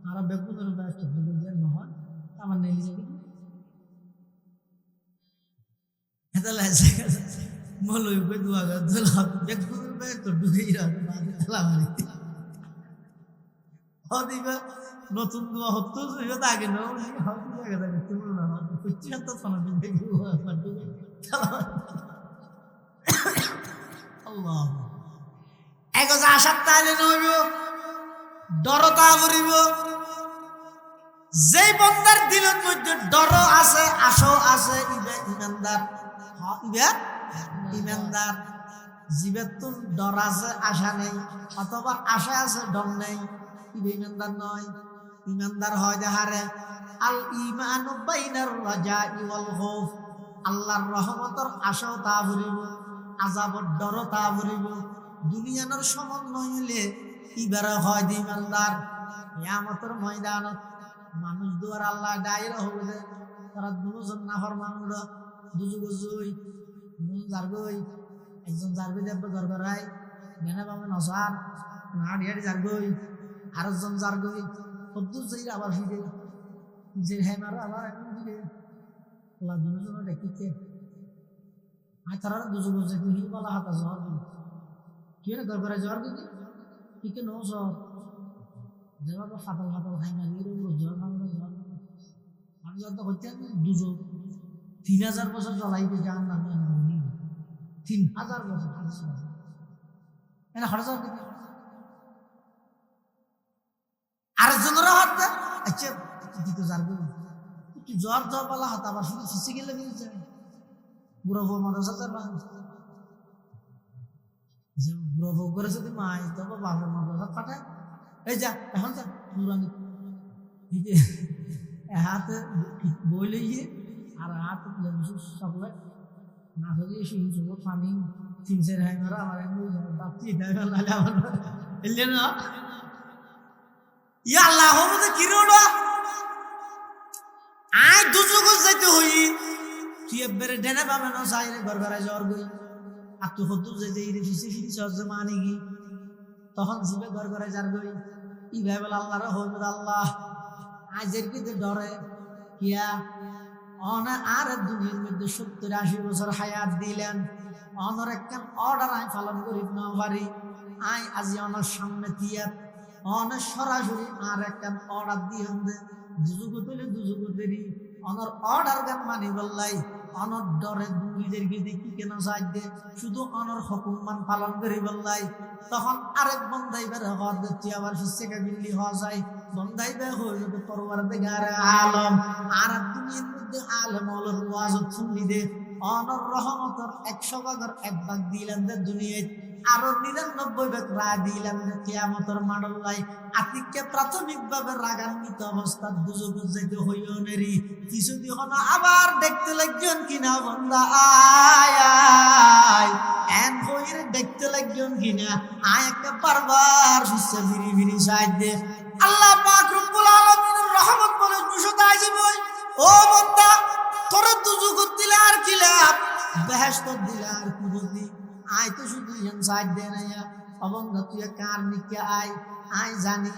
[SPEAKER 1] আর বেগুনের ব্যস্ত না হয় আমার নেই যাবে মলই বেদুয়া বেগুনের ব্যস্ত ঢুকেই দিবা নতুন দোয়া হতো আগে না সত্যি সন্তান আশার তাইলে নইব ডরতা করিব যেই বন্দার দিলের মধ্যে ডর আছে আশাও আছে ইমানদার ইমানদার জীবের তো ডর আছে আশা নেই অথবা আশা আছে ডর নেই ইমানদার নয় ইমানদার হয় দেহারে আল ঈমানু বাইনার রাজাই ওয়াল খাউফ আল্লাহর রহমতের আশাও তা ভরিব আযাবের ডরও তা ভরিব দুনিয়ার সমন্বয় হইলে ইবারে হয় ইমানদার কিয়ামতের ময়দানত মানুষ দুয়ার আল্লাহ ডাইরা হবে তারা দুজন নাফরমান দুজুগ জুই জারগই একজন জারগই দেব গরগরাই নেনা বামে নসার নাড়িয়াড়ি জারগই আরেকজন জারগই কদ্দুর যাই আবার ফিরে যে হ্যাঁ মারো আবার এমন ফিরে আল্লাহ দুজন দেখিতে আর তারা দুজুগ যে হিল বলা হাতা জ্বর কি রে গরগরাই জ্বর দিদি কি কে নো জ্বর যেভাবে ফাটল ফাটল খাই মারি জ্বর মামলা জ্বর আমি যত হইতে দুজন 3000 বছর জ্বলাইতে যান না 3000 বছর খরচ আরেকজনেরও হাত আচ্ছা দিতে যারবে তুই জ্বর জ্বর পালা হাত আবার শুধু ফিসে গেলে ফিরেছে বুড়ো বউ মাদ্রাসা যার বুড়ো বউ করেছে তুই মাই তবে বাপের মাদ্রাসা পাঠায় এই যা এখন যা নুরানি হাতে বই লইয়ে আর হাত চকলেট না হলে সিংহ পানি 3-4 হাই মারা আমার বাপি এলে না ইয়া আল্লাহ হমদে কি রোডা আই দুজুগ যাইতে হই তুই একবারে ডেনা পাবে না সাইরে গরগরা জ্বর গই আর তুই হতো যে এই ফিসে ফিসে সহজে মানে কি তখন জিবে গরগরা জ্বর গই ই ভাইবল আল্লাহর হমদ আল্লাহ আজের কি ডরে কিয়া অনা আর দুনিয়ার মধ্যে 70-80 বছর হায়াত দিলেন অনর একটা অর্ডার আই পালন করি না পারি আই আজি অনার সামনে দিয়া অনার সরাসরি আর একটা অর্ডার দিয়ে দুজুগ তুলে দুজুগ দেরি অনর অর্ডার গান মানি বললাই অনর ডরে দুনিদের গিয়ে দেখি কেন সাহায্য শুধু অনর হুকুমান পালন করি বললাই তখন আরেক বন্দাই বের হওয়ার দেখছি আবার ফিসেকা বিল্লি হওয়া যায় বন্দাই বের হয়ে যাবে পরবার দেখার আলম আর দুনিয়ার মধ্যে আলম অলর ওয়াজ শুনলি দে অনর রহমতর 100 ভাগের 1 ভাগ দিলেন দুনিয়ায় আরো 99 ভাগ রায় দিলেন কিয়ামতের মাডলাই আতিককে প্রাথমিকভাবে রাগান্বিত অবস্থার দুজক যেতে হইও নেরি কিছুদিন হলো আবার দেখতে লাগছেন কিনা বন্দা আয় আয় এন হইরে দেখতে লাগছেন কিনা আয় একটা বারবার ফিসে ফিরি ফিরি সাইদে আল্লাহ পাক রব্বুল আলামিনের রহমত বলে দুশোটা আইব ও বন্দা তোর দুজক দিলে আর কি লাভ বেহেশত দিলে আর কি বুঝি আয় তো শুধু সাইড দে না অবন্ধ তুই কার নিকে আয় আয় জানি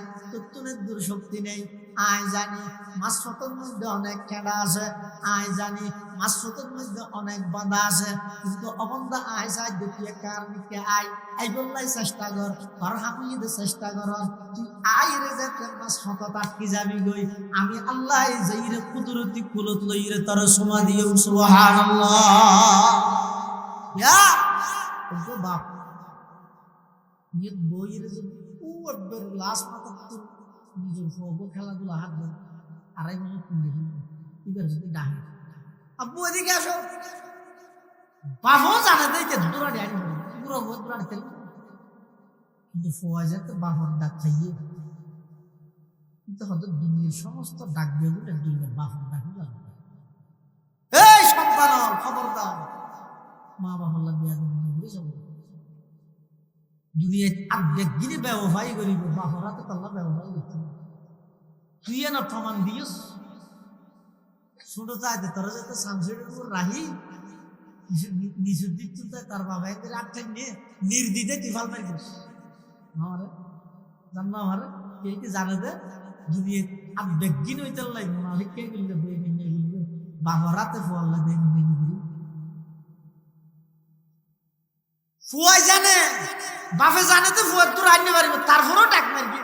[SPEAKER 1] তোর দূর শক্তি নেই আয় জানি মাসফতের মধ্যে অনেক খেলা আছে আয় জানি মাসফতের মধ্যে অনেক বাধা আছে কিন্তু অবন্ধ আয় সাইড দে তুই কার নিকে আয় এই বললাই চেষ্টা কর তোর হামিয়ে চেষ্টা কর তুই আয় রে যে মাসফত আটকে যাবি গই আমি আল্লাহ যাইরে কুদরতি কুলত লইরে তোর সমাধি সুবহানাল্লাহ ইয়া ও বাপ ये বইয়ের যে একবার লাশ মাথা তো নিজের ফোগো খেলাধুলা হাত দেন আড়াই বছর কিনে দিল এবার যদি ডাহে আব্বু এদিকে আসো বাপও জানে দেখে দৌড়াড়ি আনি পুরো দৌড়াড়ি তেল কিন্তু ফোয়াজে তো বাপর ডাক খাইয়ে কিন্তু হয়তো দুনিয়ার সমস্ত ডাক বেগুলো দুনিয়ার বাপর ডাকি যাবে এই সন্তান খবর দাও মা বাবা লাগে বুঝে যাবো দুনিয়ায় আর্ধেক দিনে ব্যবহারই করিব বাপরা তো তাল্লা ব্যবহার করতে তুই না প্রমাণ দিস ছোট চাইতে তোরা যাতে সামসের উপর রাহি নিচুর দিক তুলতে তার বাবা এদের আটটা নিয়ে নির্দিদে তিফাল মারি দিস আমারে জানো আমারে কে কি জানে যে দুনিয়া আর বেগিন হইতে লাই মোনালিক কে গেলে বই নিয়ে গেলে বাবা রাতে ফোয়াল্লা দেন ফুয়াই জানে বাপে জানে তো ফুয়ার তোর আনতে পারব তারপরও ডাক মারবি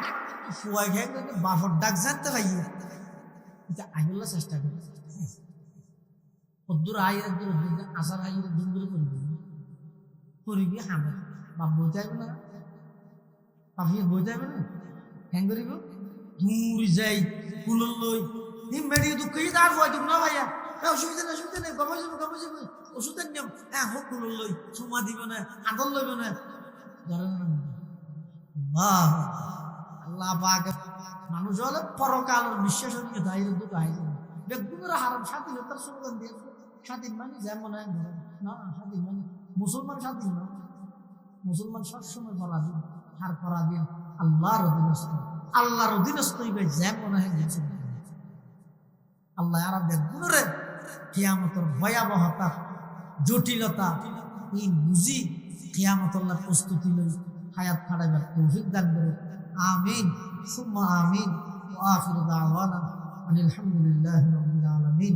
[SPEAKER 1] ফুয়াই খেয়ে বাপর ডাক জানতে পাইয়ে এটা আইগুলা চেষ্টা করি কদ্দুর আইয়ের আসার আইয়ের দুন্দুর করবি হামে বাপ বইতে আসবে না বাপিয়ে বইতে আসবে না হ্যাং করিব দূর যাই কুলর লই নিম বেড়িয়ে দুঃখ তার ভয় দুঃখ না ভাইয়া অসুবিধা নেই গমে যাবো ওষুধের নিয়ম হ্যাঁ হোক কুলর লই চুমা দিব না আদর লইব না আল্লাহ পাক মানুষ হলে পরকালের বিশ্বাস নিয়ে দায়ের দুটো আইছে বেগুনের হারাম স্বাধীনতার স্লোগান দিয়ে স্বাধীন মানে যেমন না স্বাধীন মানে মুসলমান স্বাধীন না মুসলমান সবসময় পরাধীন আর পরাধীন আল্লাহর অধীনস্থ হইবে যেমন আল্লাহ আর বেগুনের কিয়ামতের ভয়াবহতা জটিলতা এই বুঝি কিয়ামতুল্লাহ প্রস্তুতি লই হায়াত খাড়াইবার তৌফিক দান করে আমিন সুম্মা আমিন ওয়া আখিরু দাওয়ানা আলহামদুলিল্লাহি রাব্বিল আলামিন।